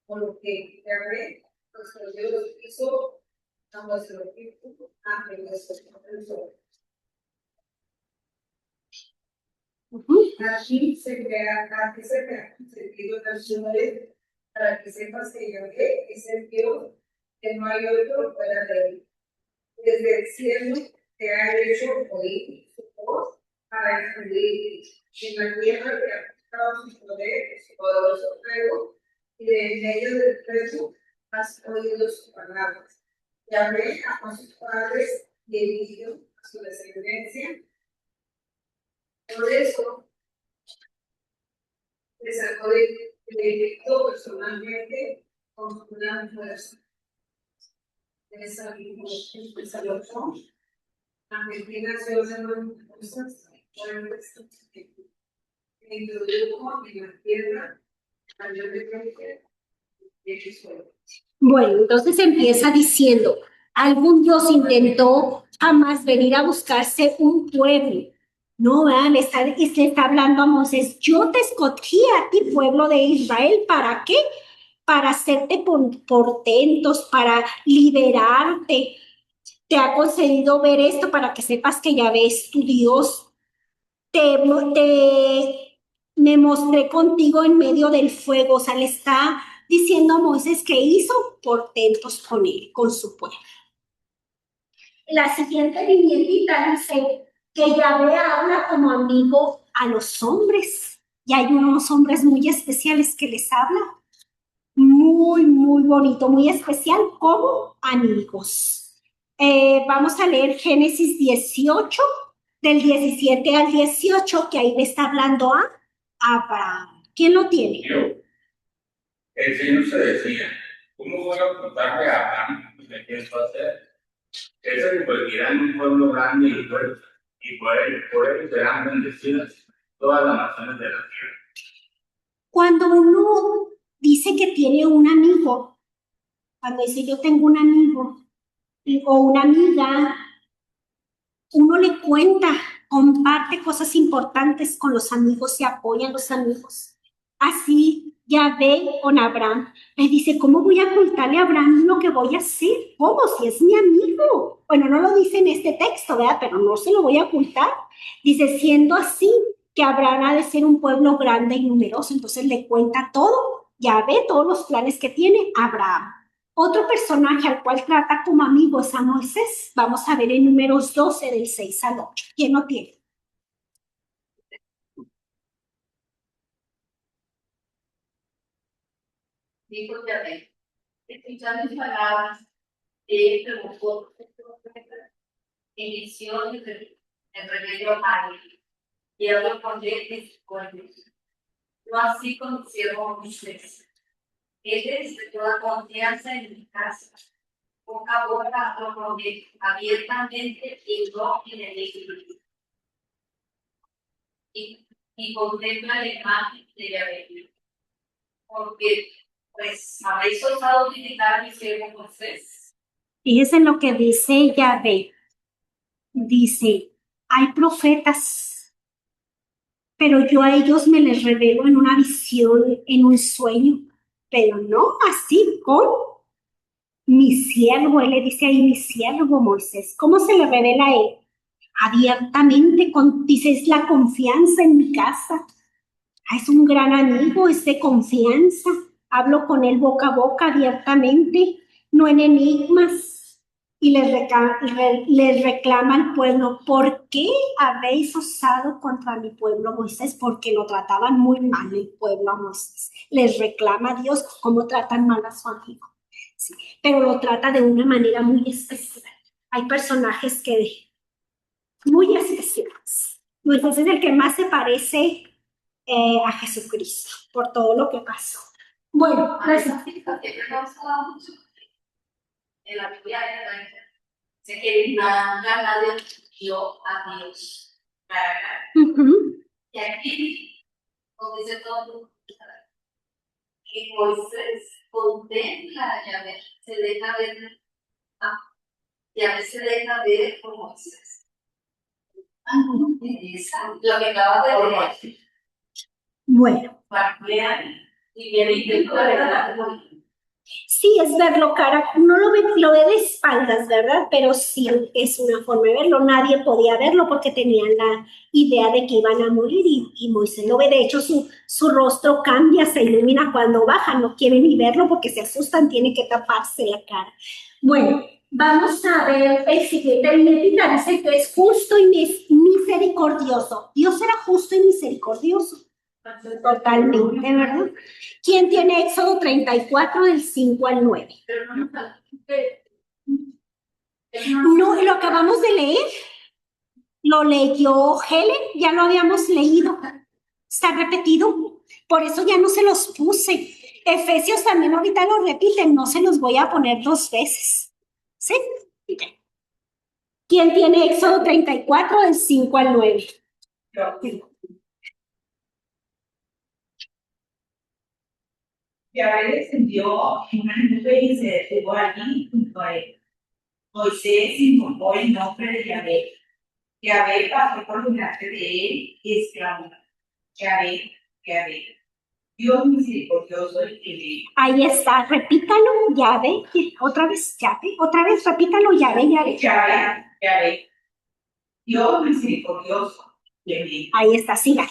por lo que Yahvé, nuestro Dios, hizo a nuestro equipo ante nuestros profesores. Aquí se crea sentido nacional para que sepas que Yahvé es el Dios que no hay otro fuera de él. Desde el cielo te ha hecho oír su voz para infundir en la tierra que ha buscado su poder, su poderoso fuego, y de en medio del fuego has oído sus palabras. Yahvé amó a sus padres y eligió a su descendencia. Por eso le sacó de Egipto personalmente con su gran fuerza. esa otro. Argentina se usan cosas, introdujo en la tierra, mayor de Bueno, entonces empieza diciendo, algún Dios intentó jamás venir a buscarse un pueblo. No, ¿verdad? Le está hablando a Moisés, yo te escogí a ti, pueblo de Israel, ¿para qué? Para hacerte portentos, para liberarte. Te ha concedido ver esto para que sepas que Yahvé es tu Dios. Me mostré contigo en medio del fuego. O sea, le está diciendo a Moisés que hizo portentos con él, con su pueblo. La siguiente viñetita dice que Yahvé habla como amigo a los hombres. Y hay unos hombres muy especiales que les habla. Muy, muy bonito, muy especial, como amigos. Vamos a leer Génesis 18, del 17 al 18, que ahí le está hablando a Abraham. ¿Quién lo tiene? Yo, el Señor se decía, ¿cómo voy a ocultarle a Abraham lo que pienso hacer? Él se convertirá en un pueblo grande y fuerte, y por él serán bendecidas todas las naciones de la tierra. Cuando uno dice que tiene un amigo, cuando dice yo tengo un amigo o una amiga, uno le cuenta, comparte cosas importantes con los amigos, se apoyan los amigos. Así Yahvé con Abraham le dice, ¿cómo voy a ocultarle a Abraham lo que voy a hacer? ¿Cómo? Si es mi amigo. Bueno, no lo dice en este texto, ¿verdad? Pero no se lo voy a ocultar. Dice, siendo así, que Abraham ha de ser un pueblo grande y numeroso. Entonces le cuenta todo, Yahvé, todos los planes que tiene Abraham. Otro personaje al cual trata como amigo es a Moisés. Vamos a ver en Números 12, del 6 al 8. ¿Quién lo tiene? Dijo Yahvé, escuchad mis palabras, él provocó en visión el remedio a él, y hablo con él en su cuerpo. No así con mi siervo Moisés. Él es de toda confianza en mi casa. Boca a boca lo prometo, abiertamente y no en el equilibrio. Y contempla la imagen de Yahvé. Porque, pues, habéis osado visitar a mi siervo Moisés. Fíjense lo que dice Yahvé. Dice, hay profetas, pero yo a ellos me les revelo en una visión, en un sueño, pero no así con mi siervo. Él le dice ahí, mi siervo Moisés. ¿Cómo se le revela a él? Abiertamente, dice, es la confianza en mi casa. Es un gran amigo, es de confianza. Hablo con él boca a boca, abiertamente, no en enigmas. Y les reclama al pueblo, ¿por qué habéis osado contra mi pueblo Moisés? Porque lo trataban muy mal el pueblo a Moisés. Les reclama a Dios cómo tratan mal a su amigo. Sí, pero lo trata de una manera muy especial. Hay personajes que muy especiales. Moisés es el que más se parece a Jesucristo por todo lo que pasó. Bueno, En la Biblia se que nadie dio a Dios cara a cara. Y aquí, donde dice todo, que Moisés contempla a Yahvé, se deja ver, Yahvé se deja ver por Moisés. Lo que acabas de leer. Bueno. Y viene y te verdad. Sí, es verlo cara, no lo ve de espaldas, ¿verdad? Pero sí es una forma de verlo. Nadie podía verlo porque tenían la idea de que iban a morir y Moisés lo ve. De hecho, su rostro cambia, se ilumina cuando baja. No quieren ni verlo porque se asustan, tiene que taparse la cara. Bueno, vamos a ver el siguiente viñetita. Dice que es justo y misericordioso. Dios era justo y misericordioso. Totalmente, ¿verdad? ¿Quién tiene Éxodo 34 del 5 al 9? No, lo acabamos de leer. Lo leyó Helen, ya lo habíamos leído. Está repetido. Por eso ya no se los puse. Efesios también ahorita lo repiten, no se los voy a poner 2 veces. ¿Sí? ¿Quién tiene Éxodo 34, del 5 al 9? Yahvé descendió en una nube y se detuvo allí junto a él. Moisés invocó el nombre de Yahvé. Yahvé pasó por delante de él y exclamó: Yahvé, Yahvé, Dios misericordioso y fiel. Ahí está, repítalo, Yahvé. Otra vez, Yahvé. Otra vez, repítalo, Yahvé, Yahvé. Yahvé, Yahvé, Dios misericordioso y fiel. Ahí está, siga.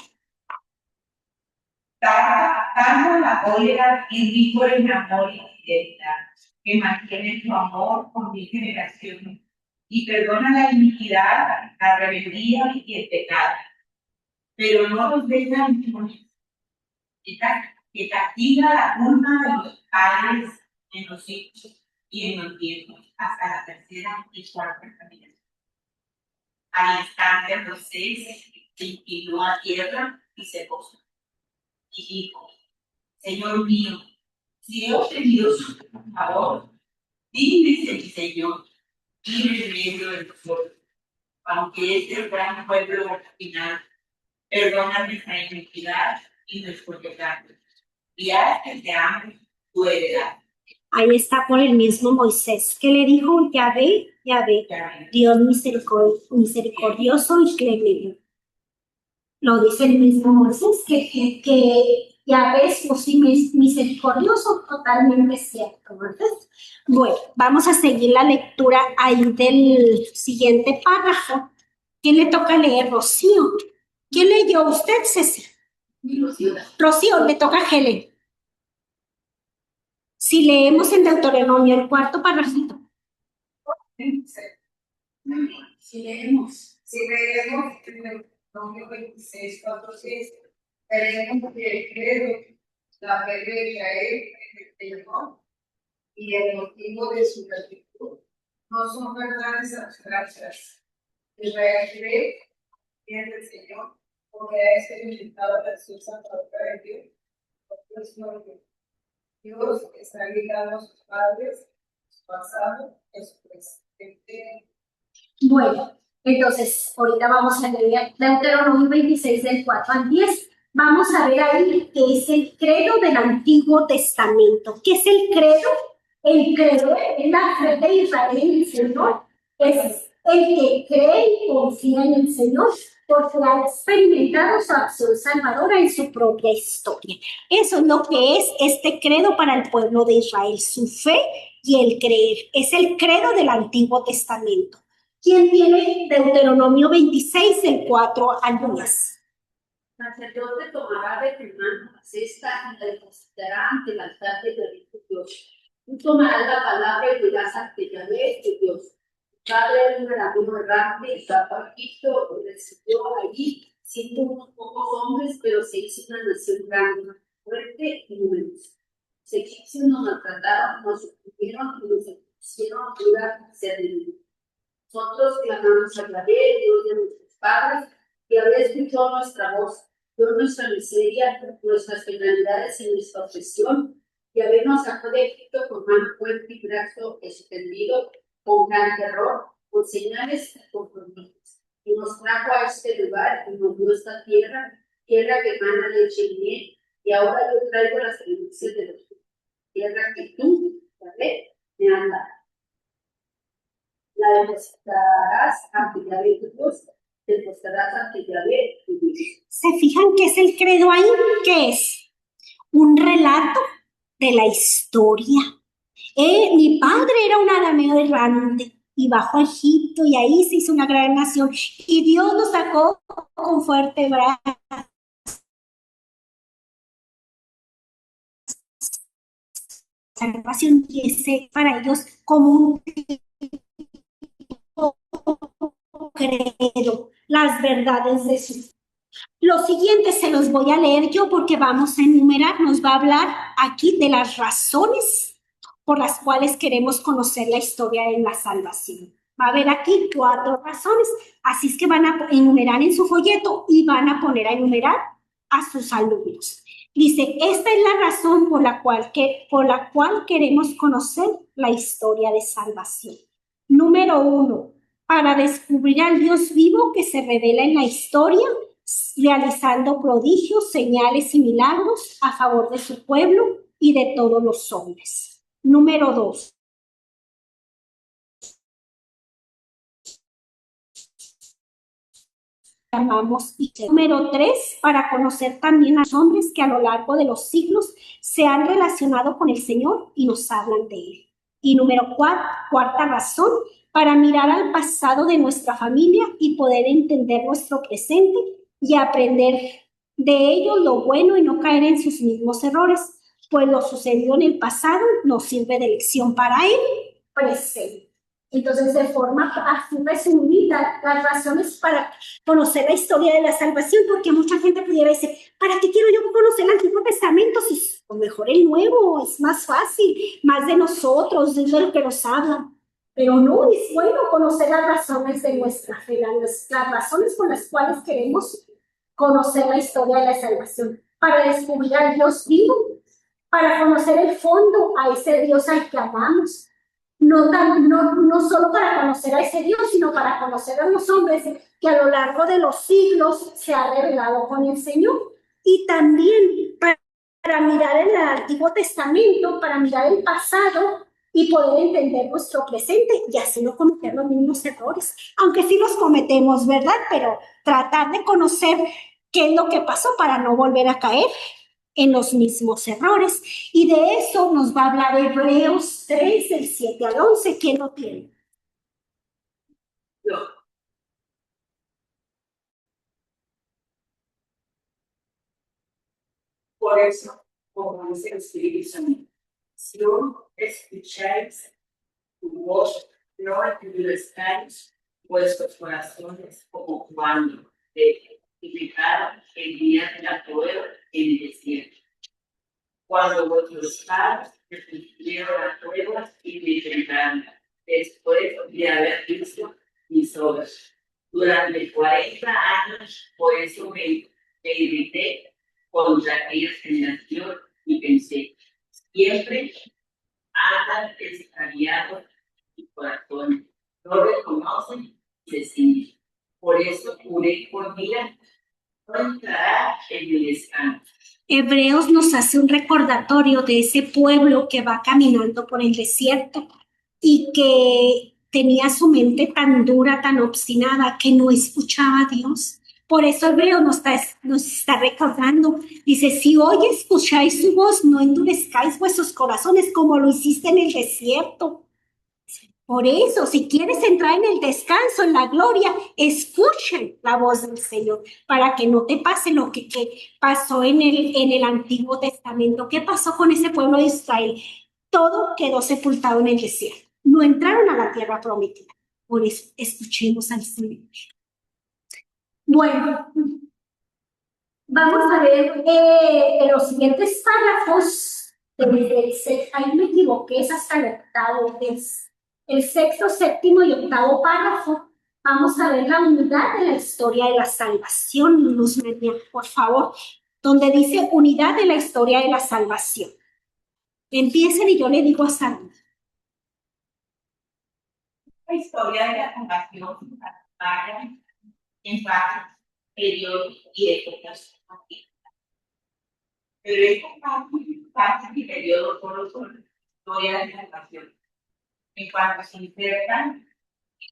Tanto la cólera y rico el amor y fidelidad, que mantiene su amor con 1000 generaciones y perdona la iniquidad, la rebeldía y el pecado. Pero no los deja impunes, que castiga la culpa de los padres en los hijos y en los viejos hasta la tercera y cuarta generación. Al instante Moisés se inclinó a tierra y se postró y dijo: Señor mío, si he ofendido su favor, dime, Señor, dime en medio del pueblo, aunque este gran pueblo final, perdona nuestra iniquidad y nuestro pecado, y haz que seamos tu heredad. Ahí está por el mismo Moisés, que le dijo: Yahvé, Yahvé, Dios misericordioso y clemente. Lo dice el mismo Moisés, que Yahvé es misericordioso, totalmente cierto, ¿verdad? Bueno, vamos a seguir la lectura ahí del siguiente párrafo. ¿Quién le toca leer? Rocío. ¿Quién leyó? ¿Usted, Ceci? Rocío, le toca a Helen. Si leemos en Deuteronomio el cuarto párrafito. Si leemos en el Deuteronomio 26, 4, 6, veremos que el credo, la fe de Israel en el Señor y el motivo de su gratitud no son verdades abstractas. Israel cree en el Señor porque ha experimentado la santa palabra de Dios. Dios está ligado a sus padres, a su pasado, a su presente. Bueno, entonces, ahorita vamos a leer Deuteronomio 26, del 4 al 10. Vamos a ver ahí qué es el credo del Antiguo Testamento. ¿Qué es el credo? El credo es la fe de Israel en el Señor. Es el que cree y confía en el Señor porque ha experimentado su acción salvadora en su propia historia. Eso es lo que es este credo para el pueblo de Israel, su fe y el creer. Es el credo del Antiguo Testamento. ¿Quién tiene Deuteronomio 26, del 4 al 10? El sacerdote tomará de tu mano la cesta y la depositará ante el altar de Dios. Tú tomarás la palabra y dirás ante Yahvé, tu Dios. Tu padre era un rabino errante y Egipto recibió allí, siendo unos pocos hombres, pero se hizo una nación grande, fuerte y numerosa. Los egipcios nos maltrataron, nos oprimieron y nos pusieron durar servidumbre. Nosotros clamamos a Yahvé, Dios de nuestros padres, que Yahvé escuchó nuestra voz, vio nuestra miseria, nuestras penalidades y nuestra opresión. Yahvé nos sacó de Egipto con mano fuerte y brazo extendido, con gran terror, con señales y con prodigios. Y nos trajo a este lugar y nos dio esta tierra, tierra que emana leche y miel. Y ahora yo traigo las primicias de los tierra que tú, Yahvé, me has dado. La depositarás ante Yahvé tu Dios, depositarás ante Yahvé tu Dios. ¿Se fijan qué es el credo ahí? ¿Qué es? Un relato de la historia. Mi padre era un arameo errante y bajó a Egipto y ahí se hizo una gran nación y Dios nos sacó con fuerte brazo. Salvación y ese para ellos como un credo, las verdades de su. Lo siguiente se los voy a leer yo porque vamos a enumerar, nos va a hablar aquí de las razones por las cuales queremos conocer la historia de la salvación. Va a haber aquí 4 razones, así es que van a enumerar en su folleto y van a poner a enumerar a sus alumnos. Dice, esta es la razón por la cual queremos conocer la historia de salvación. Número 1, para descubrir al Dios vivo que se revela en la historia, realizando prodigios, señales y milagros a favor de su pueblo y de todos los hombres. Número 2, llamamos. Y número 3, para conocer también a los hombres que a lo largo de los siglos se han relacionado con el Señor y nos hablan de Él. Y número 4, cuarta razón, para mirar al pasado de nuestra familia y poder entender nuestro presente y aprender de ello lo bueno y no caer en sus mismos errores, pues lo sucedido en el pasado nos sirve de lección para el presente. Entonces, de forma así resumida, las razones para conocer la historia de la salvación, porque mucha gente pudiera decir, ¿para qué quiero yo conocer el Antiguo Testamento si o mejor el Nuevo? Es más fácil, más de nosotros, es de lo que nos habla. Pero no, es bueno conocer las razones de nuestra fe, las razones por las cuales queremos conocer la historia de la salvación, para descubrir al Dios vivo, para conocer el fondo a ese Dios al que amamos. No solo para conocer a ese Dios, sino para conocer a los hombres que a lo largo de los siglos se ha revelado con el Señor. Y también para mirar el Antiguo Testamento, para mirar el pasado y poder entender nuestro presente y así no cometer los mismos errores. Aunque sí los cometemos, ¿verdad? Pero tratar de conocer qué es lo que pasó para no volver a caer en los mismos errores. Y de eso nos va a hablar Hebreos 3, del 7 al 11. ¿Quién lo tiene? Yo. Por eso, como dice el Espíritu Santo, si no escucháis tu voz, no endurezcáis vuestros corazones como cuando testificaron el día de la prueba en el desierto. Cuando vuestros padres resistieron las pruebas y me enfrentaron, después de haber visto mis obras. Durante 40 años, por eso me irrité contra aquella generación y pensé, siempre andan extraviados y corazón, no reconocen y se siguen. Por eso juré por vida, no entrará en el descanso. Hebreos nos hace un recordatorio de ese pueblo que va caminando por el desierto y que tenía su mente tan dura, tan obstinada, que no escuchaba a Dios. Por eso Hebreos nos está recordando, dice, si hoy escucháis su voz, no endurezcáis vuestros corazones como lo hiciste en el desierto. Por eso, si quieres entrar en el descanso, en la gloria, escuchen la voz del Señor para que no te pase lo que pasó en el Antiguo Testamento. ¿Qué pasó con ese pueblo de Israel? Todo quedó sepultado en el desierto. No entraron a la tierra prometida. Por eso, escuchemos al Señor. Bueno, vamos a ver en los siguientes párrafos. Ahí me equivoqué, es hasta el octavo, es el sexto, séptimo y octavo párrafo. Vamos a ver la unidad de la historia de la salvación, Luz María, por favor, donde dice unidad de la historia de la salvación. Empiecen y yo le digo a Sandra. La historia de la salvación varía en fases, periodos y épocas. Pero estas fases y periodos solo son historia de la salvación. En cuanto se insertan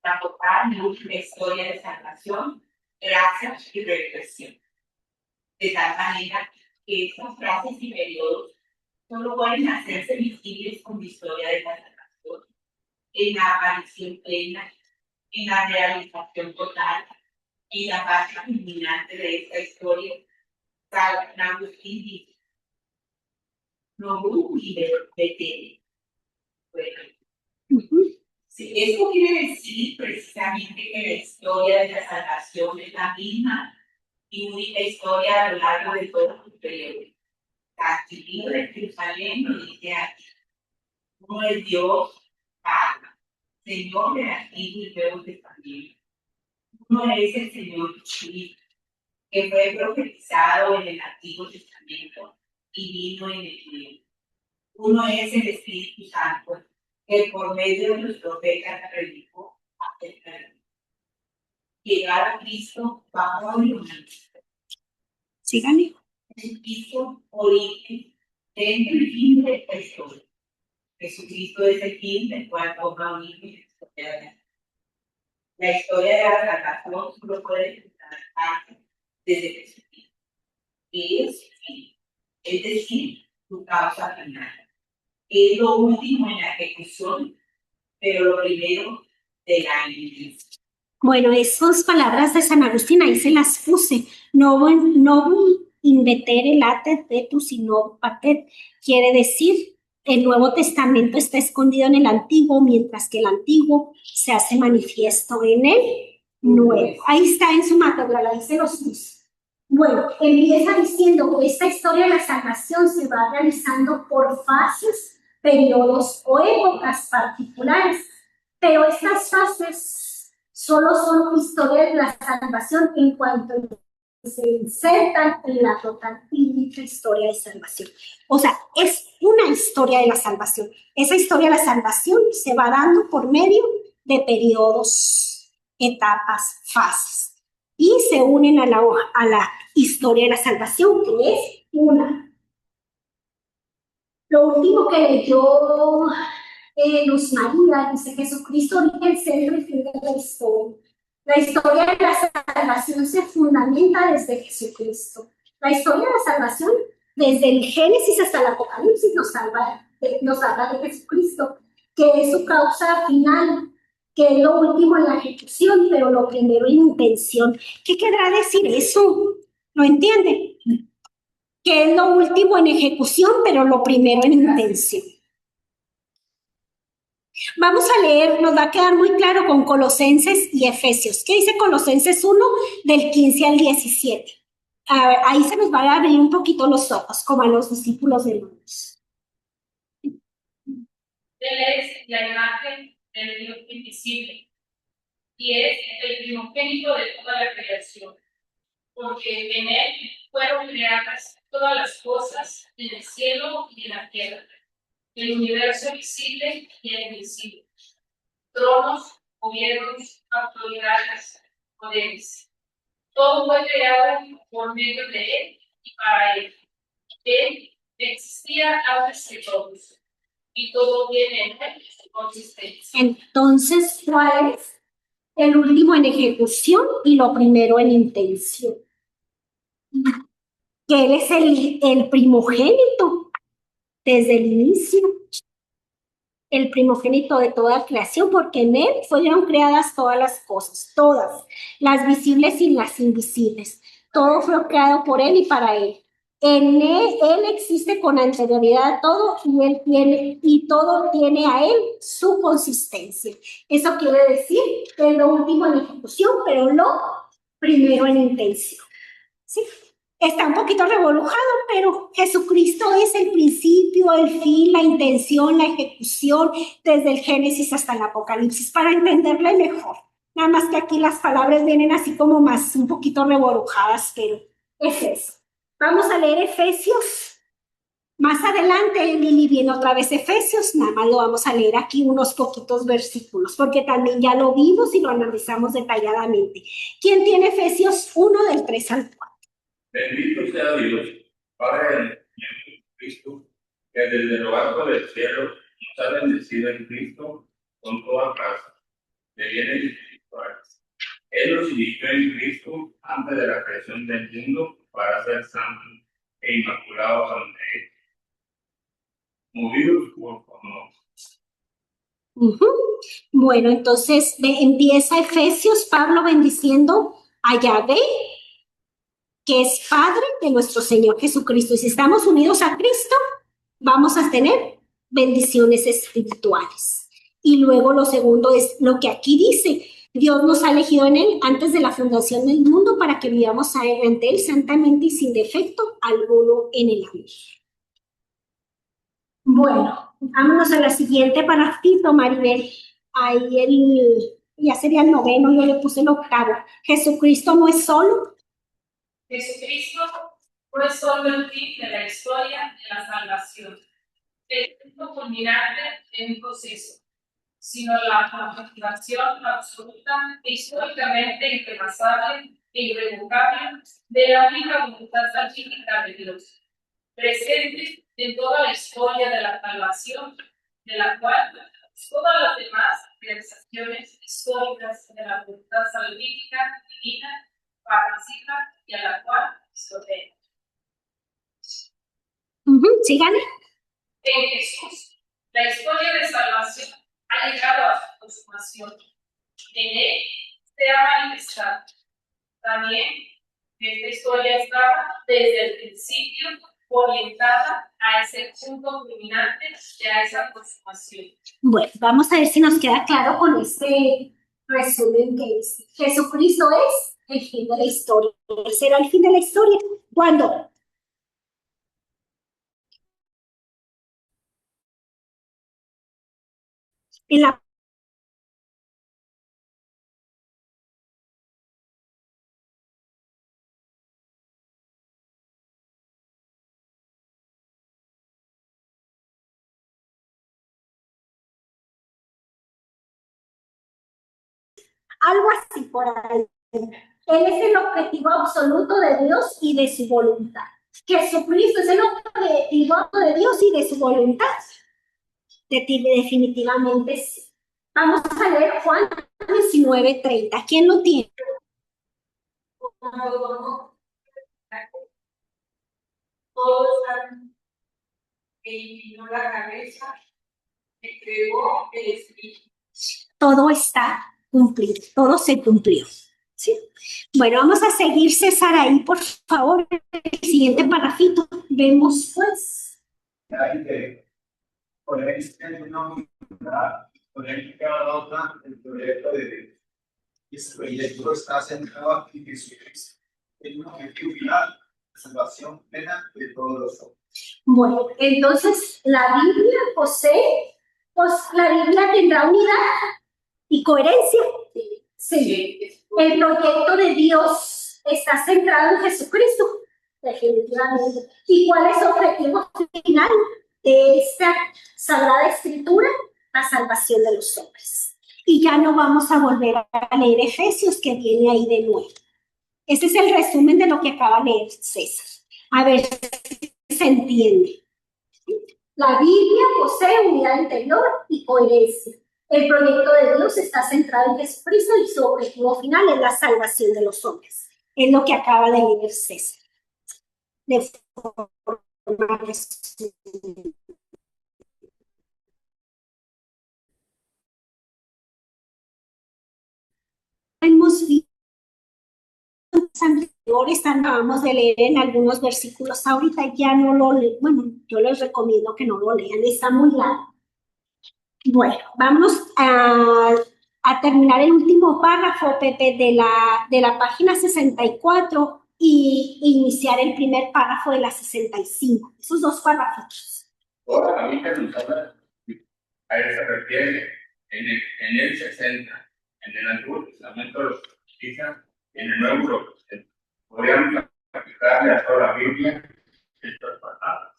la total y última historia de salvación, gracia y regresión. De tal manera que estas frases y periodos solo pueden hacerse visibles con la historia de la salvación, en la aparición plena, en la realización total, en la base culminante de esta historia. San Agustín dice, no de bueno. Sí, esto quiere decir precisamente que la historia de la salvación es la misma y única historia a lo largo de todo su periodo. El libro de Jerusalén lo dice aquí. Uno es Dios, Padre, Señor del Antiguo y Nuevo Testamento. Uno es el Señor Jesucristo, que fue profetizado en el Antiguo Testamento y vino en el Nuevo. Uno es el Espíritu Santo, que por medio de los profetas predicó acerca de llegar a Cristo bajo el humanismo. Síganme. Jesucristo origen dentro y fin de esta historia. Jesucristo es el fin del cual toma origen la historia de la vida. La historia de la salvación solo puede empezar desde Jesucristo, que es su fin, es decir, su causa final. Es lo último en la ejecución, pero lo primero de la intención. Bueno, esas palabras de San Agustín ahí se las puse. No invetere latet vetus sino patet. Quiere decir, el Nuevo Testamento está escondido en el Antiguo, mientras que el Antiguo se hace manifiesto en el Nuevo. Ahí está en su material, ahí se los puse. Bueno, empieza diciendo que esta historia de la salvación se va realizando por fases, periodos o épocas particulares, pero estas fases solo son historias de la salvación en cuanto se insertan en la total bíblica historia de salvación. O sea, es una historia de la salvación. Esa historia de la salvación se va dando por medio de periodos, etapas, fases. Y se unen a la historia de la salvación, que es una. Lo último que leyó Luz María dice: Jesucristo origen, el centro y fin de la historia. La historia de la salvación se fundamenta desde Jesucristo. La historia de la salvación, desde el Génesis hasta el Apocalipsis, nos habla de Jesucristo, que es su causa final, que es lo último en la ejecución, pero lo primero en intención. ¿Qué querrá decir eso? ¿Lo entiende? Que es lo último en ejecución, pero lo primero en intención. Vamos a leer, nos va a quedar muy claro con Colosenses y Efesios. ¿Qué dice Colosenses 1, del 15 al 17? A ver, ahí se nos van a abrir un poquito los ojos, como a los discípulos de Dios. Él es la imagen del Dios invisible y es el primogénito de toda la creación, porque en él fueron creadas todas las cosas en el cielo y en la tierra, el universo visible y el invisible, tronos, gobiernos, autoridades, poderes. Todo fue creado por medio de él y para él. Él existía antes de todos y todo tiene en él su consistencia. Entonces, ¿cuál es el último en ejecución y lo primero en intención? Que él es el primogénito desde el inicio, el primogénito de toda creación, porque en él fueron creadas todas las cosas, todas, las visibles y las invisibles. Todo fue creado por él y para él. En él existe con anterioridad a todo y todo tiene a él su consistencia. Eso quiere decir que es lo último en ejecución, pero lo primero en intención. ¿Sí? Está un poquito revolujado, pero Jesucristo es el principio, el fin, la intención, la ejecución, desde el Génesis hasta el Apocalipsis, para entenderle mejor. Nada más que aquí las palabras vienen así como más un poquito revolujadas, pero es eso. Vamos a leer Efesios. Más adelante, Lili viene otra vez Efesios, nada más lo vamos a leer aquí unos poquitos versículos, porque también ya lo vimos y lo analizamos detalladamente. ¿Quién tiene Efesios 1 del 3 al 4? Bendito sea Dios, Padre de Jesucristo, que desde lo alto del cielo nos ha bendecido en Cristo con toda clase de bienes espirituales. Él nos eligió en Cristo antes de la creación del mundo para ser santos e inmaculados ante Él, movidos por amor. Bueno, entonces empieza Efesios, Pablo bendiciendo a Yahvé, que es Padre de nuestro Señor Jesucristo. Y si estamos unidos a Cristo, vamos a tener bendiciones espirituales. Y luego lo segundo es lo que aquí dice: Dios nos ha elegido en él antes de la fundación del mundo para que vivamos ante él santamente y sin defecto alguno en el amor. Bueno, vámonos a la siguiente parrafito, Maribel. Ahí ya sería el noveno, yo le puse el octavo. Jesucristo no es solo. Jesucristo no es solo el fin de la historia de la salvación. el punto culminante en un proceso, sino la motivación absoluta e históricamente irremasable e irrevocable de la única voluntad salvífica de Dios, presente en toda la historia de la salvación, de la cual todas las demás realizaciones históricas de la voluntad salvífica divina participan y a la cual se ordena. Sigan. En Jesús, la historia de salvación ha llegado a su consumación. En él se ha manifestado. También esta historia estaba desde el principio orientada a ese punto culminante y a esa consumación. Bueno, vamos a ver si nos queda claro con este resumen que dice. Jesucristo es el fin de la historia. ¿Será el fin de la historia? ¿Cuándo? En la algo así por ahí. Él es el objetivo absoluto de Dios y de su voluntad. Jesucristo es el objetivo de Dios y de su voluntad. Definitivamente sí. Vamos a leer Juan 19:30. ¿Quién lo tiene? Todos han inclinó la cabeza, entregó el espíritu. Todo está cumplido, todo se cumplió. ¿Sí? Bueno, vamos a seguir, César, ahí, por favor. El siguiente parrafito. Vemos, pues. Hay que poner en una unidad, poner en cada otra el proyecto de Dios. Y ese proyecto está centrado en Jesucristo. Es un objetivo final, la salvación plena de todos los hombres. Bueno, entonces la Biblia posee, pues la Biblia tendrá unidad y coherencia. Sí. El proyecto de Dios está centrado en Jesucristo, definitivamente. ¿Y cuál es su objetivo final de esta Sagrada Escritura? La salvación de los hombres. Y ya no vamos a volver a leer Efesios, que viene ahí de nuevo. Este es el resumen de lo que acaba de leer César. A ver si se entiende. La Biblia posee unidad interior y coherencia. El proyecto de Dios está centrado en Jesucristo y su objetivo final es la salvación de los hombres. Es lo que acaba de leer César. De forma resumida. Hemos visto anteriores, acabamos de leer en algunos versículos. Ahorita ya no lo leo. Bueno, yo les recomiendo que no lo lean, está muy largo. Bueno, vamos a terminar el último párrafo, Pepe, de la página 64 y iniciar el primer párrafo de la 65. Esos dos párrafos. Ahora, la Biblia nos habla, a él se refiere, en el 60, en el Antiguo Testamento los utiliza, en el Nuevo podríamos aplicarle a toda la Biblia estas palabras.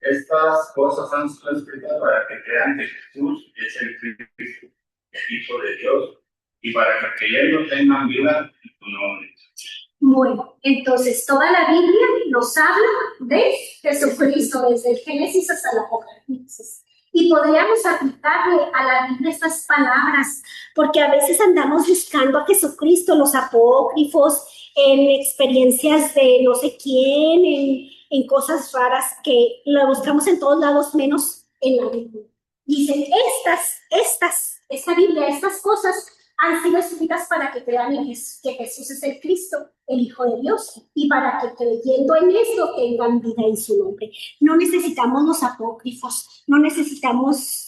Estas cosas han sido escritas para que crean que Jesús es el Cristo, el Hijo de Dios, y para que creyendo tengan vida en su nombre. Bueno, entonces toda la Biblia nos habla de Jesucristo, desde el Génesis hasta el Apocalipsis. Y podríamos aplicarle a la Biblia estas palabras, porque a veces andamos buscando a Jesucristo, los apócrifos, en experiencias de no sé quién, en cosas raras que la buscamos en todos lados menos en la Biblia. Dicen, esta Biblia, estas cosas han sido escritas para que crean que Jesús es el Cristo, el Hijo de Dios, y para que creyendo en esto tengan vida en su nombre. No necesitamos los apócrifos, no necesitamos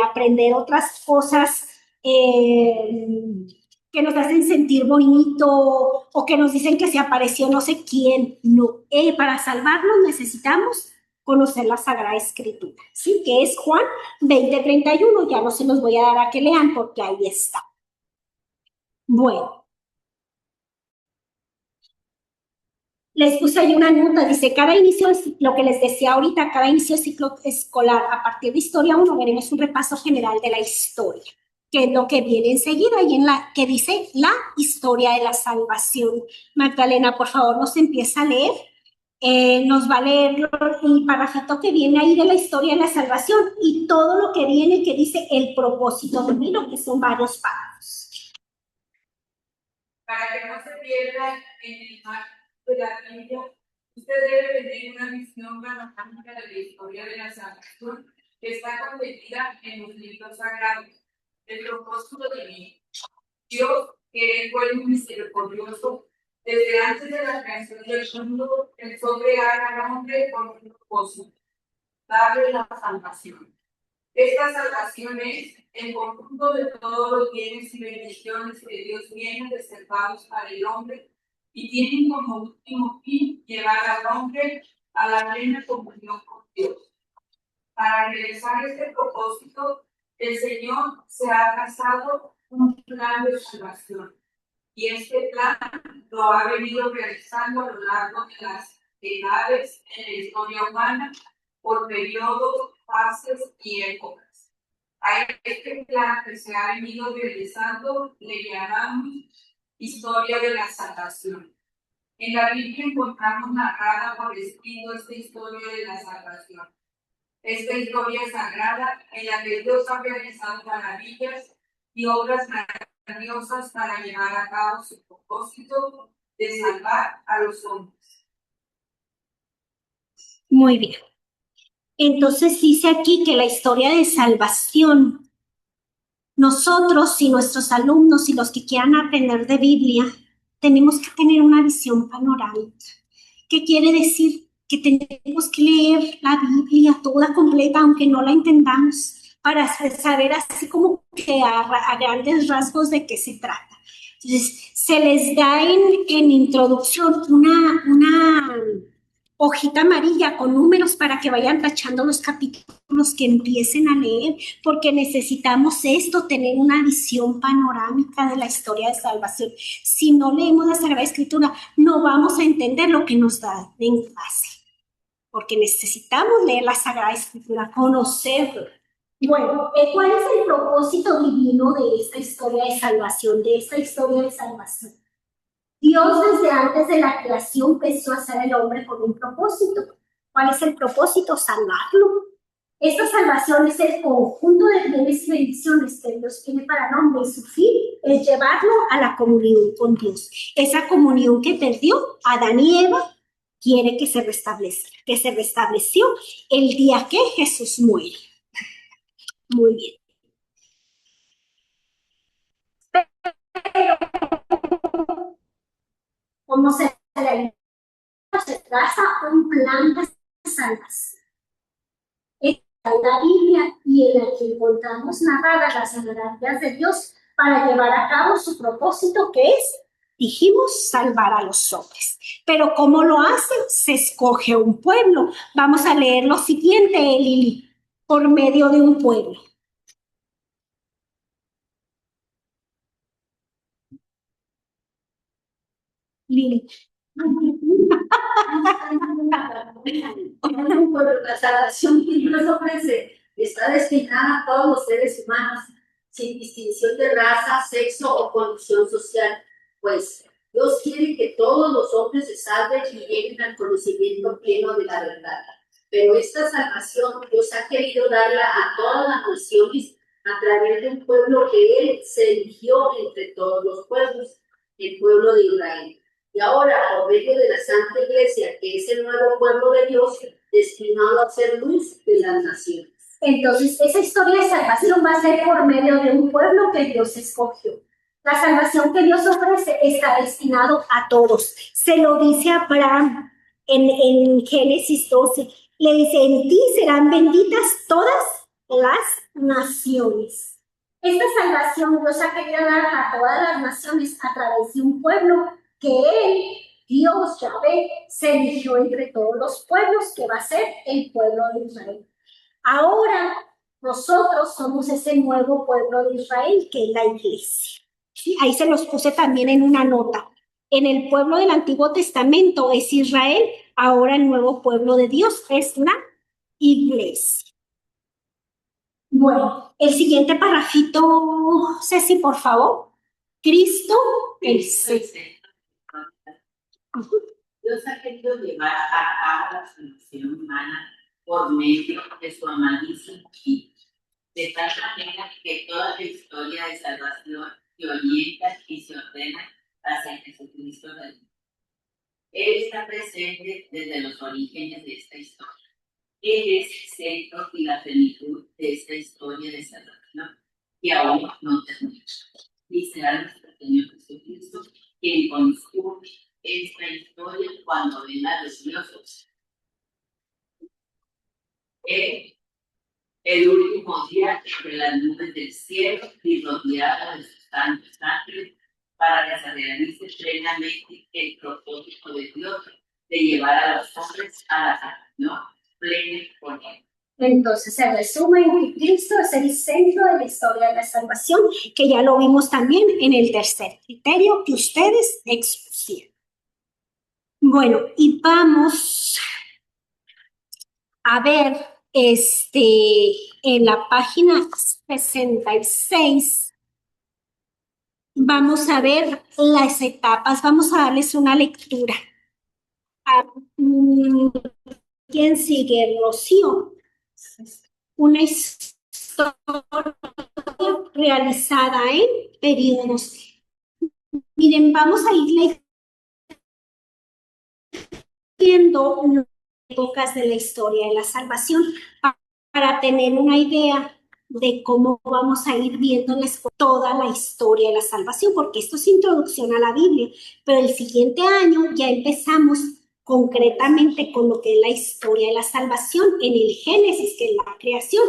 aprender otras cosas que nos hacen sentir bonito o que nos dicen que se apareció no sé quién. No, para salvarnos necesitamos conocer la Sagrada Escritura, ¿sí? Que es Juan 20:31, ya no se los voy a dar a que lean porque ahí está. Bueno. Les puse ahí una nota, dice, cada inicio, lo que les decía ahorita, cada inicio de ciclo escolar, a partir de Historia 1, veremos un repaso general de la historia, que es lo que viene enseguida, y en la que dice la historia de la salvación. Magdalena, por favor, nos empieza a leer. Nos va a leer el parrafito que viene ahí de la historia de la salvación y todo lo que viene que dice el propósito divino, que son varios párrafos. Para que no se pierda en el mar de la Biblia, usted debe tener una visión panorámica de la historia de la salvación que está contenida en los libros sagrados. El propósito divino. Dios, que es bueno y misericordioso, desde antes de la creación del mundo, pensó crear al hombre con un propósito, darle la salvación. Esta salvación es el conjunto de todos los bienes y bendiciones que Dios tiene reservados para el hombre y tienen como último fin llevar al hombre a la plena comunión con Dios. Para realizar este propósito, el Señor se ha trazado un plan de salvación. Y este plan lo ha venido realizando a lo largo de las edades en la historia humana por periodos, fases y épocas. A este plan que se ha venido realizando le llamamos historia de la salvación. En la Biblia encontramos narrada por escrito esta historia de la salvación. Esta historia sagrada en la que Dios ha realizado maravillas y obras grandiosas para llevar a cabo su propósito de salvar a los hombres. Muy bien. Entonces dice aquí que la historia de salvación, nosotros y nuestros alumnos y los que quieran aprender de Biblia, tenemos que tener una visión panorámica. ¿Qué quiere decir? Que tenemos que leer la Biblia toda completa, aunque no la entendamos, para saber así como que a grandes rasgos de qué se trata. Entonces, se les da en introducción una hojita amarilla con números para que vayan tachando los capítulos que empiecen a leer, porque necesitamos esto, tener una visión panorámica de la historia de salvación. Si no leemos la Sagrada Escritura, no vamos a entender lo que nos da en clase, porque necesitamos leer la Sagrada Escritura, conocerlo. Bueno, ¿cuál es el propósito divino de esta historia de salvación, Dios desde antes de la creación pensó hacer al hombre con un propósito. ¿Cuál es el propósito? Salvarlo. Esta salvación es el conjunto de bienes y bendiciones que Dios tiene para el hombre y su fin es llevarlo a la comunión con Dios. Esa comunión que perdió Adán y Eva quiere que se restablezca, que se restableció el día que Jesús muere. Muy bien. Pero, ¿cómo se traza un plan de salvación? En la Biblia y en la que encontramos narradas las maravillas de Dios para llevar a cabo su propósito, que es, dijimos, salvar a los hombres. Pero ¿cómo lo hace? Se escoge un pueblo. Vamos a leer lo siguiente, Lili, por medio de un pueblo. Lili. La salvación que Dios ofrece está destinada a todos los seres humanos, sin distinción de raza, sexo o condición social, pues Dios quiere que todos los hombres se salven y lleguen al conocimiento pleno de la verdad. Pero esta salvación Dios ha querido darla a todas las naciones a través de un pueblo que Él se eligió entre todos los pueblos, el pueblo de Israel. Y ahora, por medio de la Santa Iglesia, que es el nuevo pueblo de Dios, destinado a ser luz de las naciones. Entonces, esa historia de salvación va a ser por medio de un pueblo que Dios escogió. La salvación que Dios ofrece está destinado a todos. Se lo dice a Abraham en Génesis 12. Le dice, en ti serán benditas todas las naciones. Esta salvación Dios ha querido dar a todas las naciones a través de un pueblo que Él, Dios, Yahvé, se eligió entre todos los pueblos, que va a ser el pueblo de Israel. Ahora, nosotros somos ese nuevo pueblo de Israel, que es la iglesia. ¿Sí? Ahí se los puse también en una nota. En el pueblo del Antiguo Testamento es Israel, ahora el nuevo pueblo de Dios es la iglesia. Bueno, el siguiente parrafito, Ceci, por favor. Cristo, el Cristo es el centro. Dios ha querido llevar a cabo la solución humana por medio de su amadísimo Hijo, de tal manera que toda la historia de salvación se orienta y se ordena hacia Jesucristo. Él está presente desde los orígenes de esta historia. Él es el centro y la plenitud de esta historia de salvación que aún no termina. Y será nuestro Señor Jesucristo quien construye esta historia cuando venga a los dioses. El último día entre las nubes del cielo y rodeado de sus santos ángeles para que se realice plenamente el propósito de Dios de llevar a los hombres a la salvación plena con él. Entonces, se resume en que Cristo es el centro de la historia de la salvación, que ya lo vimos también en el tercer criterio que ustedes expusieron. Bueno, y vamos a ver, en la página 66, vamos a ver las etapas, vamos a darles una lectura. ¿Quién sigue? Rocío. Una historia realizada en periodos. Miren, vamos a ir viendo épocas de la historia de la salvación para tener una idea de cómo vamos a ir viendo toda la historia de la salvación, porque esto es introducción a la Biblia, pero el siguiente año ya empezamos concretamente con lo que es la historia de la salvación en el Génesis, que es la creación,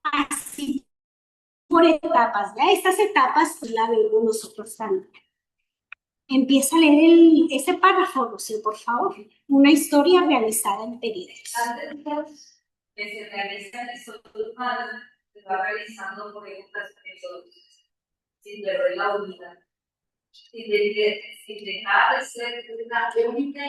así por etapas. Ya estas etapas la vemos nosotros también. Empieza a leer ese párrafo, Rocío, por favor. Una historia realizada en periodos. Antes que se realiza la historia humana, se va realizando por ejemplo sin perder la unidad, sin dejar de ser una única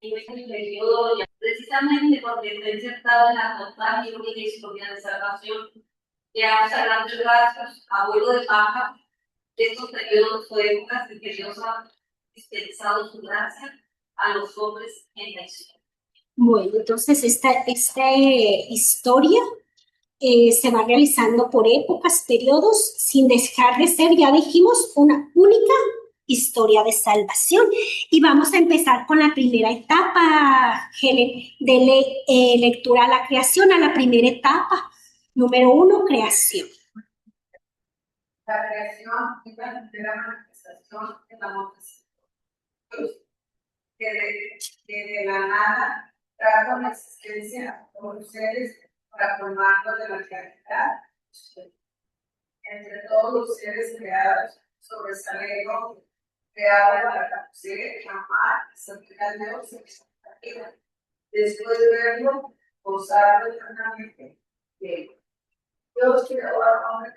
el periodo, precisamente porque está insertado en la total y única historia de salvación, que a grandes rasgos, abuelo de paja, de estos periodos o épocas en que Dios ha dispensado su gracia a los hombres en la historia. Bueno, entonces esta historia se va realizando por épocas, periodos, sin dejar de ser, ya dijimos, una única historia de salvación. Y vamos a empezar con la primera etapa, Helen, de lectura a la creación, a la primera etapa. Número 1, creación. La creación es la primera manifestación del amor de Dios, que de la nada trajo la existencia a los seres para formarlos de la claridad. Entre todos los seres creados, sobresale el hombre, creado para conocer, amar y servir a Dios en esta vida. Después de verlo, gozarlo eternamente de él. Dios creó al hombre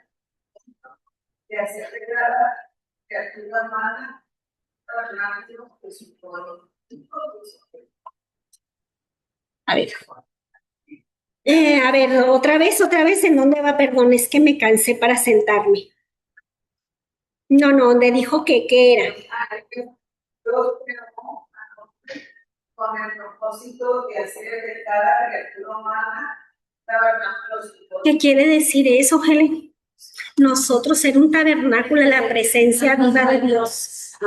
de hacer creada criatura humana para el de su pueblo. A ver, otra vez, ¿en dónde va? Perdón, es que me cansé para sentarme. No, donde dijo que era. Dios creó con el propósito de hacer de cada criatura humana tabernáculo. ¿Qué quiere decir eso, Helen? Nosotros ser un tabernáculo en la presencia viva de Dios.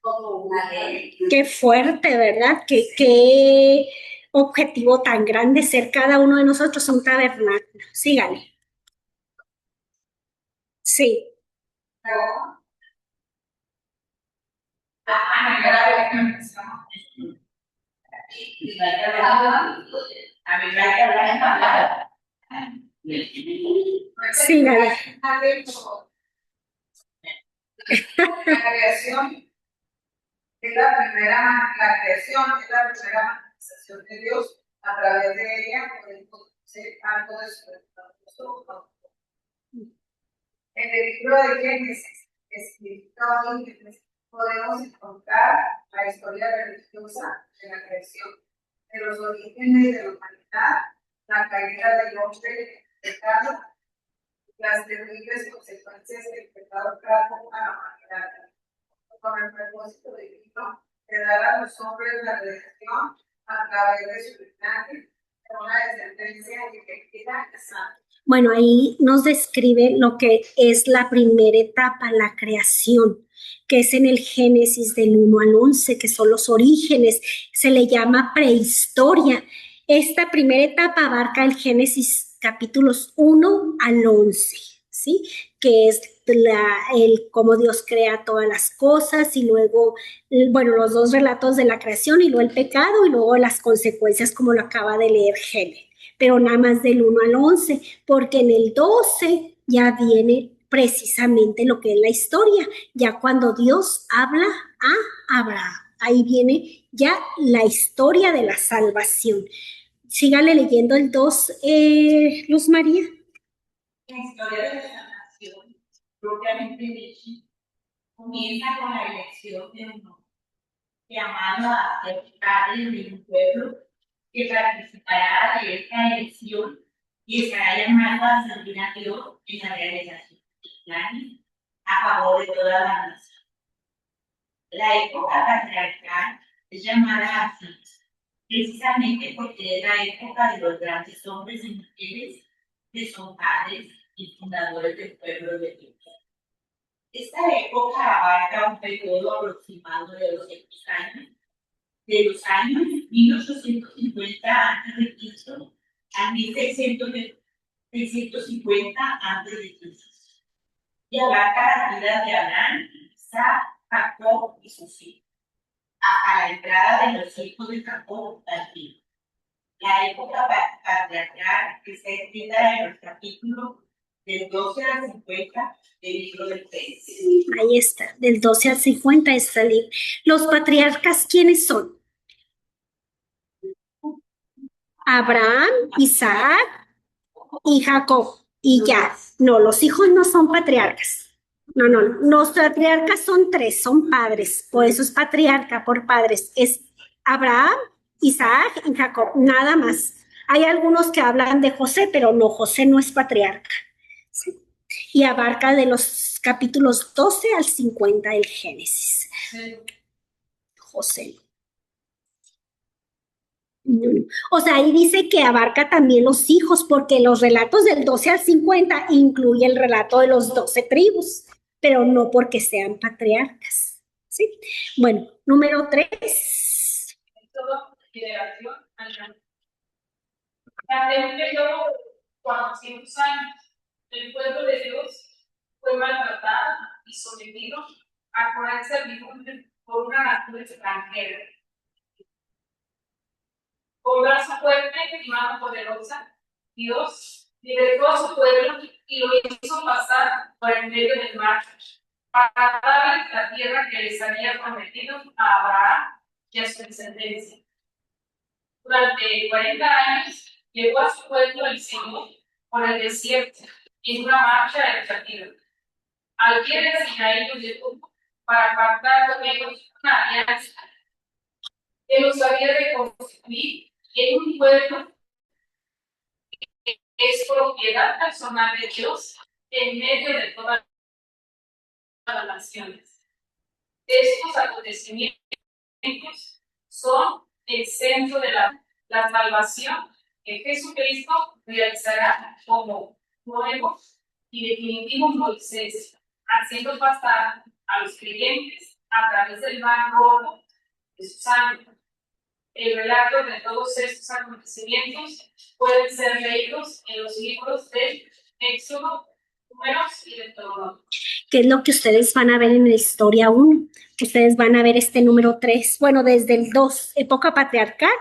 Como una ley. Qué fuerte, ¿verdad? Qué objetivo tan grande ser cada uno de nosotros un tabernáculo. Sígale. Sí. Sígale. La creación es la primera manifestación de Dios. A través de ella podemos algo de su. En el libro de Génesis, escrito podemos encontrar la historia religiosa de la creación, de los orígenes de la humanidad, la caída del hombre, el pecado, las terribles consecuencias que el pecado trajo a la humanidad, con el propósito divino de dar a los hombres la redención a través de su linaje, con una descendencia elegida y santa. Bueno, ahí nos describe lo que es la primera etapa, la creación, que es en el Génesis del 1 al 11, que son los orígenes, se le llama prehistoria. Esta primera etapa abarca el Génesis capítulos 1 al 11, ¿sí? Que es cómo Dios crea todas las cosas y luego, bueno, los dos relatos de la creación y luego el pecado y luego las consecuencias como lo acaba de leer Helen, pero nada más del 1 al 11, porque en el 12 ya viene precisamente lo que es la historia, ya cuando Dios habla a Abraham, ahí viene ya la historia de la salvación. Sígale leyendo el 2, Luz María. La historia de la salvación, propiamente dicha, comienza con la elección de un hombre, llamado a ser padre de un pueblo que participará de esta elección y estará llamado a servir a Dios en la realización de planes a favor de toda la nación. La época patriarcal es llamada así, precisamente porque es la época de los grandes hombres y mujeres que son padres y fundadores del pueblo de Dios. Esta época abarca un periodo aproximado de 200 años, de los años 1850 a.C. a 1650 a.C. y abarca la vida de Abraham, Isaac, Jacob y sus hijos, hasta la entrada de los hijos de Jacob al fin. La época patriarcal que está escrita en los capítulos del 12 al 50 del libro del Génesis. Ahí está, del 12 al 50 está el libro. Los patriarcas, ¿quiénes son? Abraham, Isaac y Jacob. Y ya, no, los hijos no son patriarcas. No, los patriarcas son 3, son padres, por eso es patriarca por padres. Es Abraham, Isaac y Jacob, nada más. Hay algunos que hablan de José, pero no, José no es patriarca. ¿Sí? Y abarca de los capítulos 12 al 50 del Génesis. José. O sea, ahí dice que abarca también los hijos, porque los relatos del 12 al 50 incluye el relato de los 12 tribus, pero no porque sean patriarcas. ¿Sí? Bueno, número 3. Durante un periodo de 400 años, el pueblo de Dios fue maltratado y sometido a cruel servidumbre por una nación extranjera. Con brazo fuerte y mano poderosa, Dios libertó a su pueblo y lo hizo pasar por el medio del mar para darles la tierra que les había prometido a Abraham y a su descendencia. Durante 40 años llevó a su pueblo el Señor por el desierto en una marcha educativa. Al pie de Sinaí los llevó para pactar con ellos una alianza que los había de constituir en un pueblo que es propiedad personal de Dios en medio de todas las naciones. Estos acontecimientos son el centro de la salvación que Jesucristo realizará como nuevo y definitivo Moisés, haciendo pasar a los creyentes a través del mar rojo de su sangre. El relato de todos estos acontecimientos pueden ser leídos en los libros de Éxodo, Números y Deuteronomio. ¿Qué es lo que ustedes van a ver en la historia 1? Ustedes van a ver este número 3, bueno, desde el 2, época patriarcal,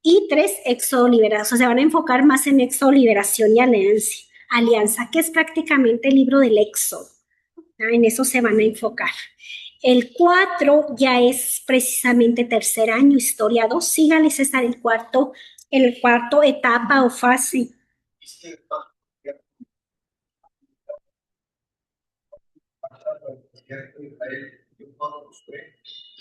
y 3, Éxodo, liberación. O sea, van a enfocar más en Éxodo, liberación y alianza, que es prácticamente el libro del Éxodo. En eso se van a enfocar. El 4 ya es precisamente tercer año, historia 2. Síganles, está en el cuarto etapa o fase.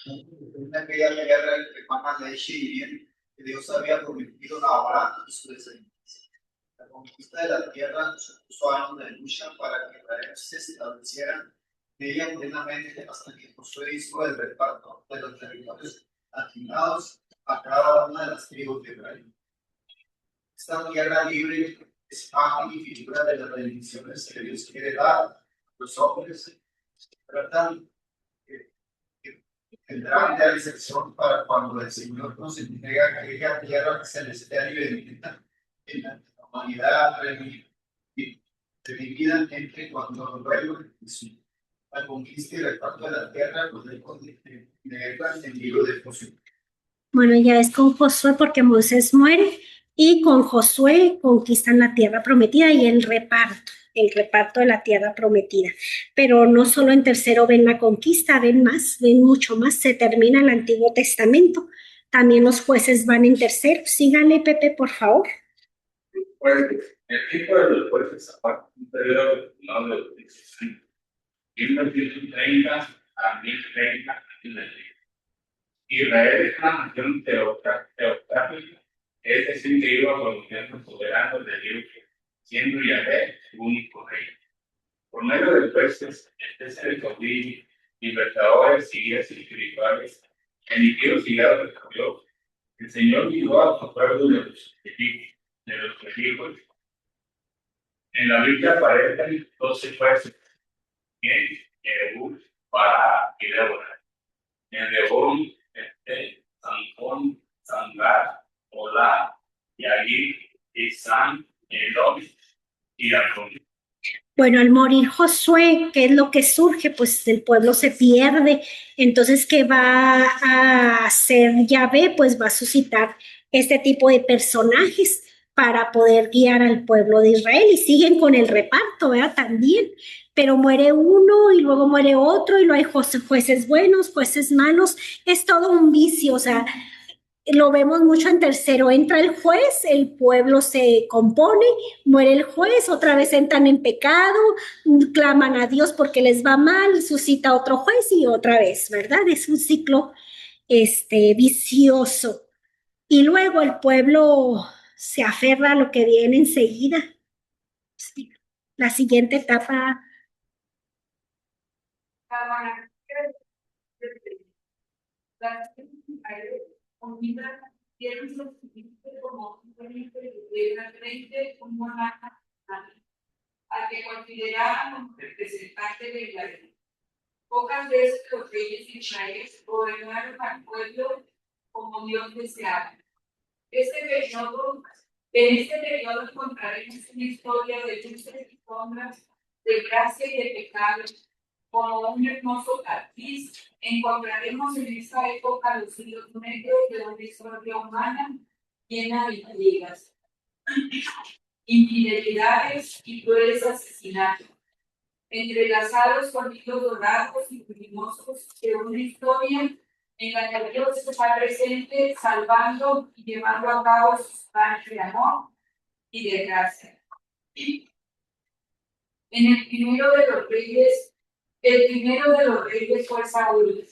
En aquella guerra entre panas leche y bien que Dios había prometido a Abraham y su descendencia. La conquista de la tierra supuso años de lucha para que Israel se estableciera en ella plenamente hasta que Josué hizo el reparto de los territorios asignados a cada una de las tribus de Israel. Esta tierra libre es imagen y figura de las bendiciones que Dios quiere dar a los hombres. Tratan que tendrán realización para cuando el Señor nos entrega aquella tierra celestial y bendita en la humanidad revivida entre cuando el pueblo de Jesús. La conquista y reparto de la tierra, pues leerla en el libro de Josué. Bueno, ya es con Josué porque Moisés muere y con Josué conquistan la tierra prometida y el reparto de la tierra prometida. Pero no solo en tercero ven la conquista, ven más, ven mucho más. Se termina el Antiguo Testamento. También los jueces van en tercero. Síganle, Pepe, por favor. Pues el tiempo de los jueces aparte un periodo de 1930 a 1030 Israel es una nación teocrática, es decir, que iba gobernando soberano de Dios, siendo Yahvé su único rey. Por medio de jueces, el caudillo, libertadores y guías espirituales, emitidos y guiados por Dios, el Señor guió a su pueblo de los enemigos. En la Biblia aparecen 12 jueces, en Jehú, Pará y Débora. En Debón, Sansón, Sangar, Olá, Yair, Isán, Elón y Adón. Bueno, al morir Josué, ¿qué es lo que surge? Pues el pueblo se pierde. Entonces, ¿qué va a hacer Yahvé? Pues va a suscitar este tipo de personajes para poder guiar al pueblo de Israel. Y siguen con el reparto, ¿verdad? También. Pero muere uno y luego muere otro y luego hay jueces buenos, jueces malos. Es todo un vicio, o sea, lo vemos mucho en tercero. Entra el juez, el pueblo se compone, muere el juez, otra vez entran en pecado, claman a Dios porque les va mal, suscita otro juez y otra vez, ¿verdad? Es un ciclo vicioso. Y luego el pueblo se aferra a lo que viene enseguida. Sí. La siguiente etapa. Unida tiene su como un monarca al que consideraban como representante de la ley. Pocas veces los reyes de Israel gobernaron al pueblo como Dios deseaba. En este periodo encontraremos una historia de luces y sombras, de gracia y de pecado, como un hermoso tapiz. Encontraremos en esta época los hilos negros de una historia humana llena de intrigas, infidelidades y crueles asesinatos, entrelazados con hilos dorados y luminosos de una historia en la que Dios está presente, salvando y llevando a cabo sus planes de amor y de gracia. El primero de los reyes fue Saúl,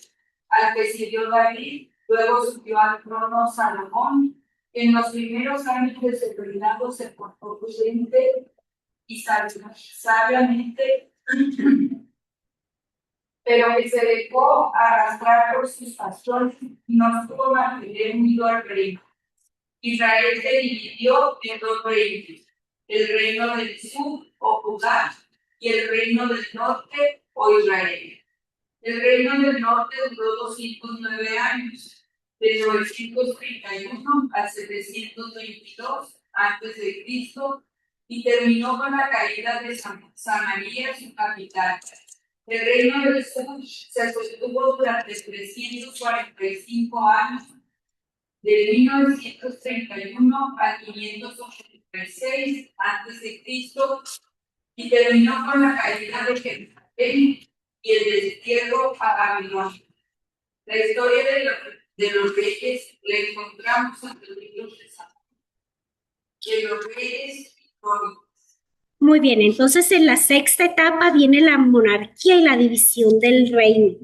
al que siguió David, luego subió al trono Salomón. En los primeros años de su reinado se portó prudente y sabiamente, pero que se dejó arrastrar por sus pasiones y no pudo mantener unido al reino. Israel se dividió en dos reinos, el reino del sur o Judá y el reino del norte o Israel. El reino del norte duró 209 años, de 931 a 722 a.C., y terminó con la caída de Samaria, su capital. El reino del sur se sostuvo durante 345 años, de 1931 a 586 a.C., y terminó con la caída de Jerusalén y el destierro a Babilonia. La historia de los reyes la encontramos en los libros de Samuel. De los reyes Muy bien, entonces en la sexta etapa viene la monarquía y la división del reino,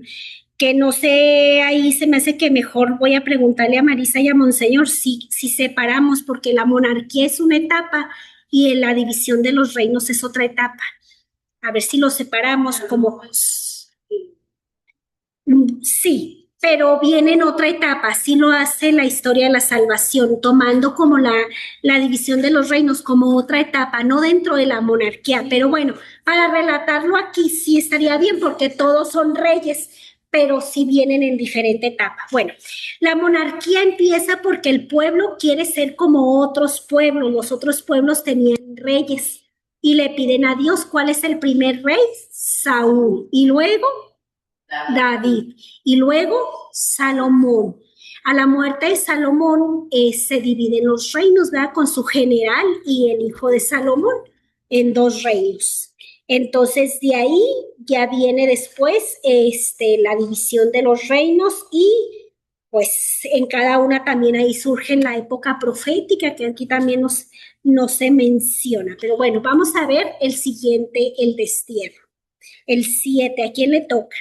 que no sé, ahí se me hace que mejor voy a preguntarle a Marisa y a Monseñor si separamos, porque la monarquía es una etapa y en la división de los reinos es otra etapa. A ver si lo separamos como... Sí, pero viene en otra etapa, así lo hace la historia de la salvación, tomando como la división de los reinos como otra etapa, no dentro de la monarquía, pero bueno, para relatarlo aquí sí estaría bien porque todos son reyes, pero sí vienen en diferente etapa. Bueno, la monarquía empieza porque el pueblo quiere ser como otros pueblos, los otros pueblos tenían reyes y le piden a Dios cuál es el primer rey, Saúl, y luego David y luego Salomón. A la muerte de Salomón se dividen los reinos, ¿verdad? Con su general y el hijo de Salomón en dos reinos. Entonces de ahí ya viene después la división de los reinos y pues en cada una también ahí surge la época profética que aquí también no se menciona. Pero bueno, vamos a ver el siguiente, el destierro. El 7, ¿a quién le toca?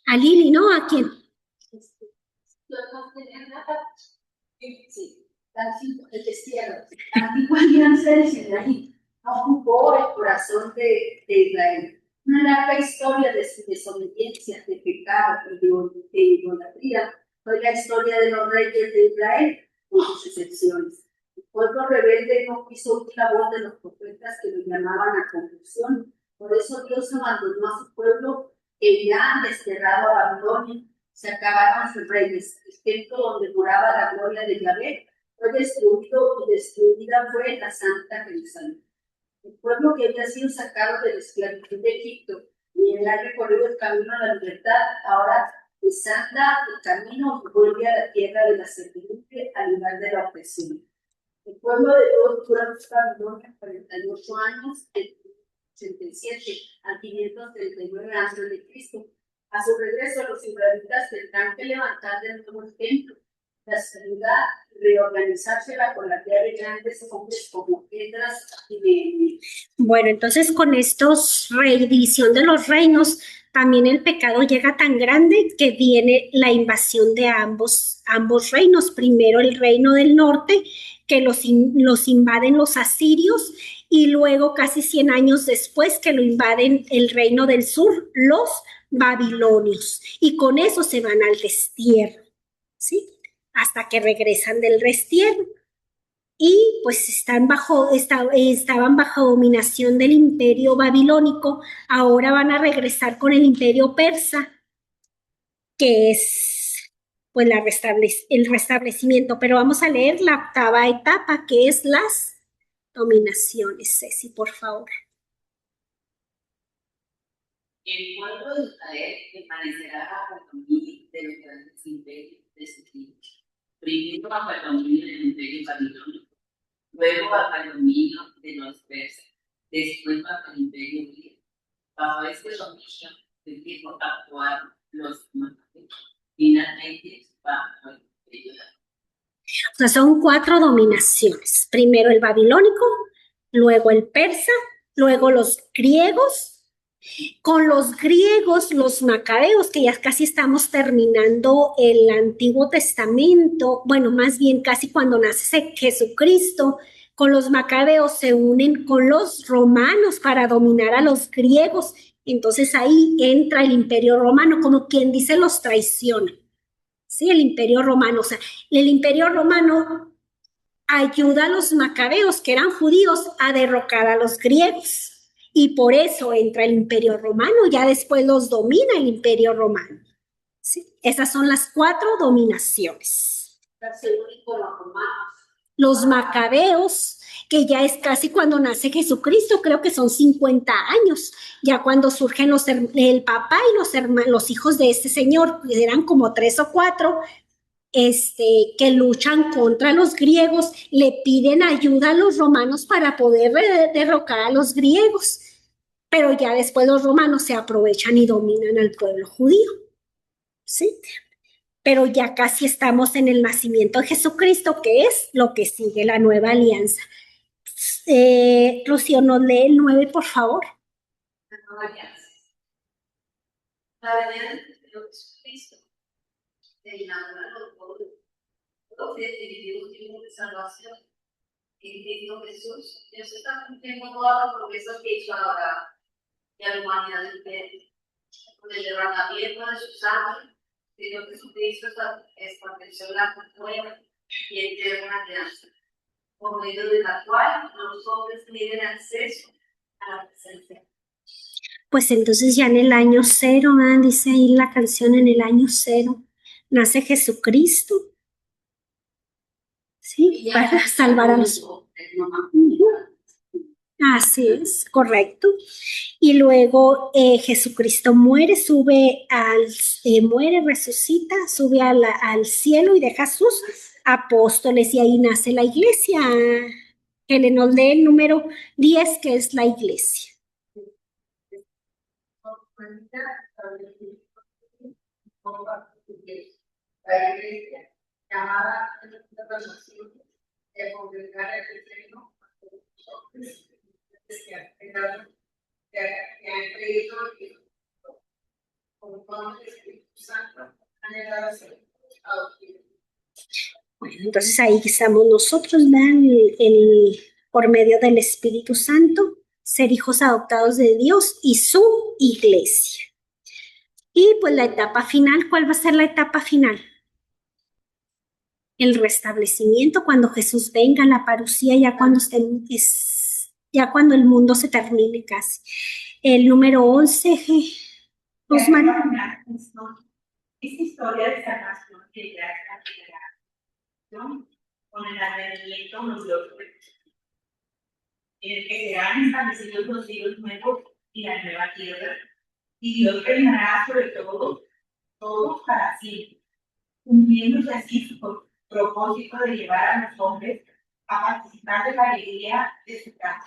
A Lili, ¿no? ¿A quién? Sí, el destierro. La antigua alianza de Sinaí ocupó el corazón de Israel. Una larga historia de su desobediencia, de pecado y de idolatría fue la historia de los reyes de Israel, con sus excepciones. El pueblo rebelde no quiso oír la voz de los profetas que lo llamaban a confusión. Por eso Dios abandonó a su pueblo que ya desterrado a Babilonia. Se acabaron sus reyes. El templo donde moraba la gloria de Yahvé fue destruido y destruida fue la Santa Jerusalén. El pueblo que había sido sacado de la esclavitud de Egipto y ha recorrido el camino a la libertad, ahora desanda el camino y vuelve a la tierra de la servidumbre al lugar de la opresión. El pueblo de Dios duró en Babilonia 48 años, de 87 a 539 antes de Cristo. A su regreso, los israelitas tendrán que levantar de nuevo el templo, la ciudad, reorganizársela con la tierra de grandes hombres como Edras y Nehemías. Bueno, entonces con estos división de los reinos, también el pecado llega tan grande que viene la invasión de ambos reinos. Primero el reino del norte, que los invaden los asirios, y luego casi 100 años después que lo invaden el reino del sur, los babilonios, y con eso se van al destierro, ¿sí? Hasta que regresan del destierro y pues estaban bajo dominación del imperio babilónico. Ahora van a regresar con el imperio persa, que es pues el restablecimiento, pero vamos a leer la octava etapa, que es las dominaciones. Ceci, por favor. El pueblo de Israel permanecerá bajo el dominio de los grandes imperios de su tiempo. Primero bajo el dominio del imperio babilónico, luego bajo el dominio de los persas, después bajo el imperio griego. Bajo este dominio del tiempo actuaron los macabeos, finalmente bajo el imperio de o sea, son 4 dominaciones. Primero el babilónico, luego el persa, luego los griegos. Con los griegos, los macabeos, que ya casi estamos terminando el Antiguo Testamento, bueno, más bien casi cuando nace Jesucristo, con los macabeos se unen con los romanos para dominar a los griegos. Entonces ahí entra el Imperio Romano, como quien dice, los traiciona. Sí, el Imperio Romano, o sea, el Imperio Romano ayuda a los macabeos, que eran judíos, a derrocar a los griegos. Y por eso entra el Imperio Romano, ya después los domina el Imperio Romano. ¿Sí? Esas son las 4 dominaciones. Los macabeos, que ya es casi cuando nace Jesucristo, creo que son 50 años, ya cuando surgen el papá y los hijos de este señor, que eran como 3 o 4, que luchan contra los griegos, le piden ayuda a los romanos para poder derrocar a los griegos, pero ya después los romanos se aprovechan y dominan al pueblo judío, ¿sí? pero ya casi estamos en el nacimiento de Jesucristo, que es lo que sigue, la nueva alianza. Rocío, ¿nos lee el 9, por favor? La nueva alianza. La venida del Señor Jesucristo se inaugura los definitivos tiempos de salvación en Cristo Jesús. Dios está cumpliendo todas las promesas que hizo a Abraham y a la humanidad entera. Con el derramamiento de su sangre, Señor Jesucristo estableció la nueva y eterna alianza, por medio de la cual los hombres tienen acceso a la presencia. Pues entonces ya en el año 0, dice ahí la canción, en el año 0, nace Jesucristo, ¿sí? Para salvar a los hombres. Así es, correcto. Y luego Jesucristo muere, muere, resucita, sube al cielo y deja sus apóstoles, y ahí nace la iglesia. Que le nos lee el número 10, que es la iglesia. La iglesia, llamada a la nación, de congregar el reino a todos los hombres que han creído y con todo el Espíritu Santo han llegado a ser adoptivos. Bueno, entonces ahí estamos nosotros, vean, por medio del Espíritu Santo, ser hijos adoptados de Dios y su iglesia. Y pues la etapa final, ¿cuál va a ser la etapa final? El restablecimiento, cuando Jesús venga, la parucía, ya cuando el mundo se termine casi. El número 11, Osman. Esta historia de salvación que ya está generada con el advenimiento glorioso en el que serán establecidos los cielos nuevos y la nueva tierra, y Dios reinará sobre todos para siempre, cumpliéndose así su propósito de llevar a los hombres a participar de la alegría de su casa.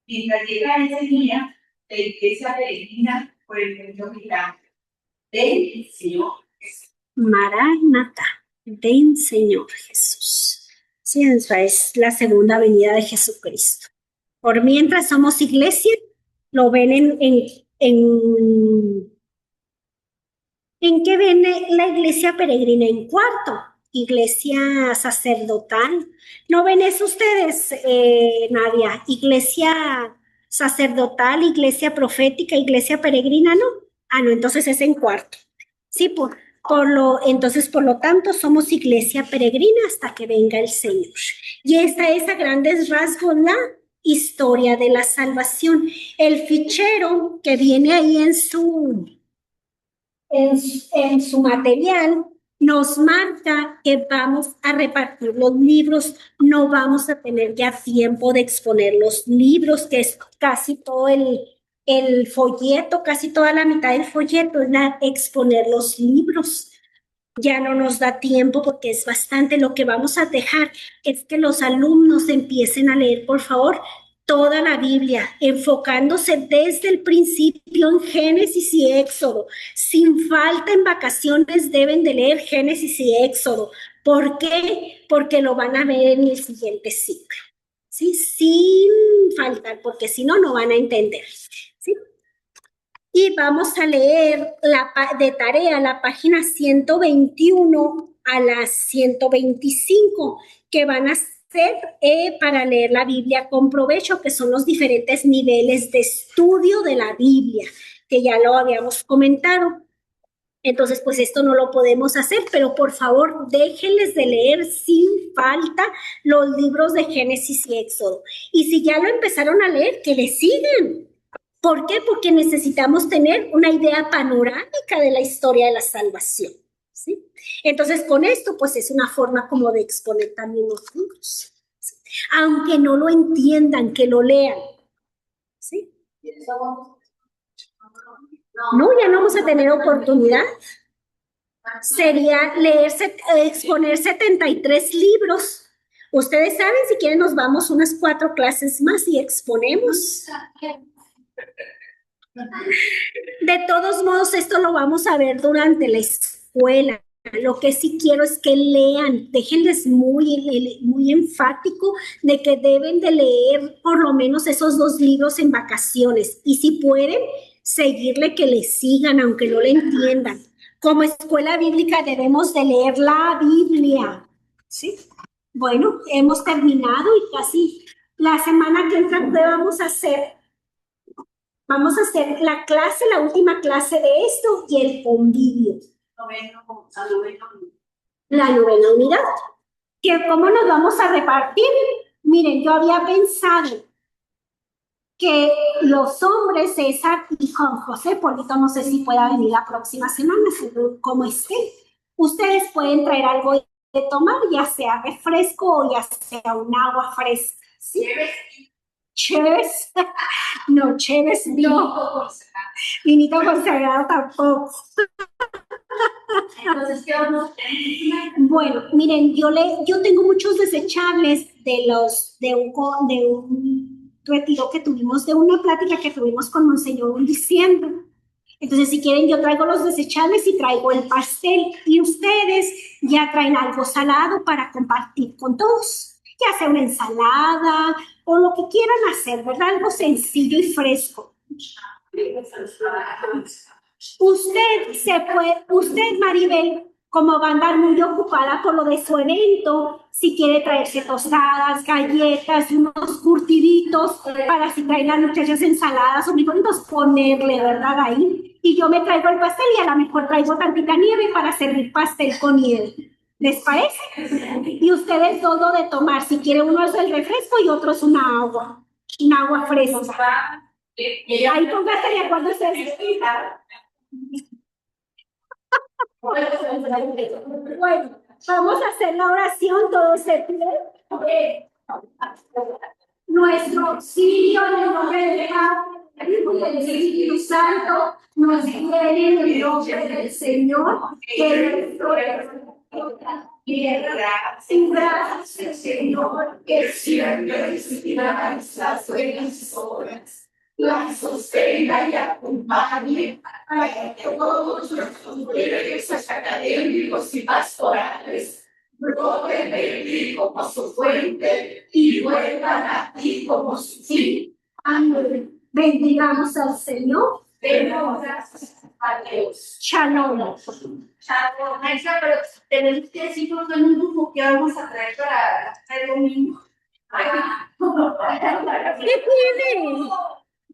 Mientras llega ese día, la iglesia peregrina por el mundo gritando: ven, Señor Jesús. Maranatha, ven, Señor Jesús. Sí, esa es la segunda venida de Jesucristo. Por mientras somos iglesia, lo ven ¿en qué viene la iglesia peregrina? En cuarto, iglesia sacerdotal. ¿No ven eso ustedes, Nadia? Iglesia sacerdotal, iglesia profética, iglesia peregrina, ¿no? No, entonces es en cuarto. Sí, entonces, por lo tanto, somos iglesia peregrina hasta que venga el Señor. Y esta es a grandes rasgos la historia de la salvación. El fichero que viene ahí en su material nos marca que vamos a repartir los libros, no vamos a tener ya tiempo de exponer los libros, que es casi todo el folleto, casi toda la mitad del folleto, es exponer los libros. Ya no nos da tiempo porque es bastante. Lo que vamos a dejar es que los alumnos empiecen a leer, por favor, toda la Biblia, enfocándose desde el principio en Génesis y Éxodo. Sin falta, en vacaciones deben de leer Génesis y Éxodo. ¿Por qué? Porque lo van a ver en el siguiente ciclo, ¿sí? Sin faltar, porque si no, no van a entender, ¿sí? Y vamos a leer de tarea la página 121 a la 125, que van a ser para leer la Biblia con provecho, que son los diferentes niveles de estudio de la Biblia, que ya lo habíamos comentado. Entonces, pues esto no lo podemos hacer, pero por favor, déjenles de leer sin falta los libros de Génesis y Éxodo. Y si ya lo empezaron a leer, que le sigan. ¿Por qué? Porque necesitamos tener una idea panorámica de la historia de la salvación, ¿sí? Entonces, con esto, pues es una forma como de exponer también los libros, ¿sí? Aunque no lo entiendan, que lo lean, ¿sí? No, ya no vamos a tener oportunidad. Sería exponer 73 libros. Ustedes saben, si quieren nos vamos unas 4 clases más y exponemos. De todos modos, esto lo vamos a ver durante la escuela. Lo que sí quiero es que lean, déjenles muy enfático de que deben de leer por lo menos esos 2 libros en vacaciones. Y si pueden, seguirle que le sigan, aunque no le entiendan. Como escuela bíblica debemos de leer la Biblia, ¿sí? Bueno, hemos terminado y casi la semana que entra, ¿qué vamos a hacer? Vamos a hacer la clase, la última clase de esto y el convivio. La novena unidad. ¿Cómo nos vamos a repartir? Miren, yo había pensado que los hombres, César y Juan José, Polito, no sé si pueda venir la próxima semana, según cómo esté. Ustedes pueden traer algo de tomar, ya sea refresco o ya sea un agua fresca. ¿Sí? Cheves. No, cheves no. Vinito consagrado tampoco. Entonces, ¿qué vamos a tener? Bueno, miren, yo tengo muchos desechables de un retiro que tuvimos, de una plática que tuvimos con Monseñor en diciembre. Entonces, si quieren, yo traigo los desechables y traigo el pastel. Y ustedes ya traen algo salado para compartir con todos. Ya sea una ensalada o lo que quieran hacer, ¿verdad? Algo sencillo y fresco. Usted, Maribel, como va a andar muy ocupada por lo de su evento, si quiere traerse tostadas, galletas, unos curtiditos, para si traen las muchachas ensaladas o frijoles, ponerle, ¿verdad? Ahí. Y yo me traigo el pastel y a lo mejor traigo tantita nieve para servir pastel con nieve. ¿Les parece? Y ustedes todo de tomar. Si quiere, uno es el refresco y otro es un agua fresca. Ahí póngase de acuerdo ustedes. Bueno, vamos a hacer la oración, todos de pie. Nuestro auxilio en el nombre del Padre, del Hijo y del Espíritu Santo, nos viene en el nombre del Señor, que es nuestra tierra. Sin gracias, Señor, que siempre inspiras las buenas obras. La sostenga y acompañe para que todos nuestros proyectos académicos y pastorales broten de ti como su fuente y vuelvan a ti como su fin. Amén. Bendigamos al Señor. Demos gracias a Dios. Shalom. Chato, maestra, pero tenemos que decirnos en un grupo que vamos a traer para el domingo. ¿Qué tiene?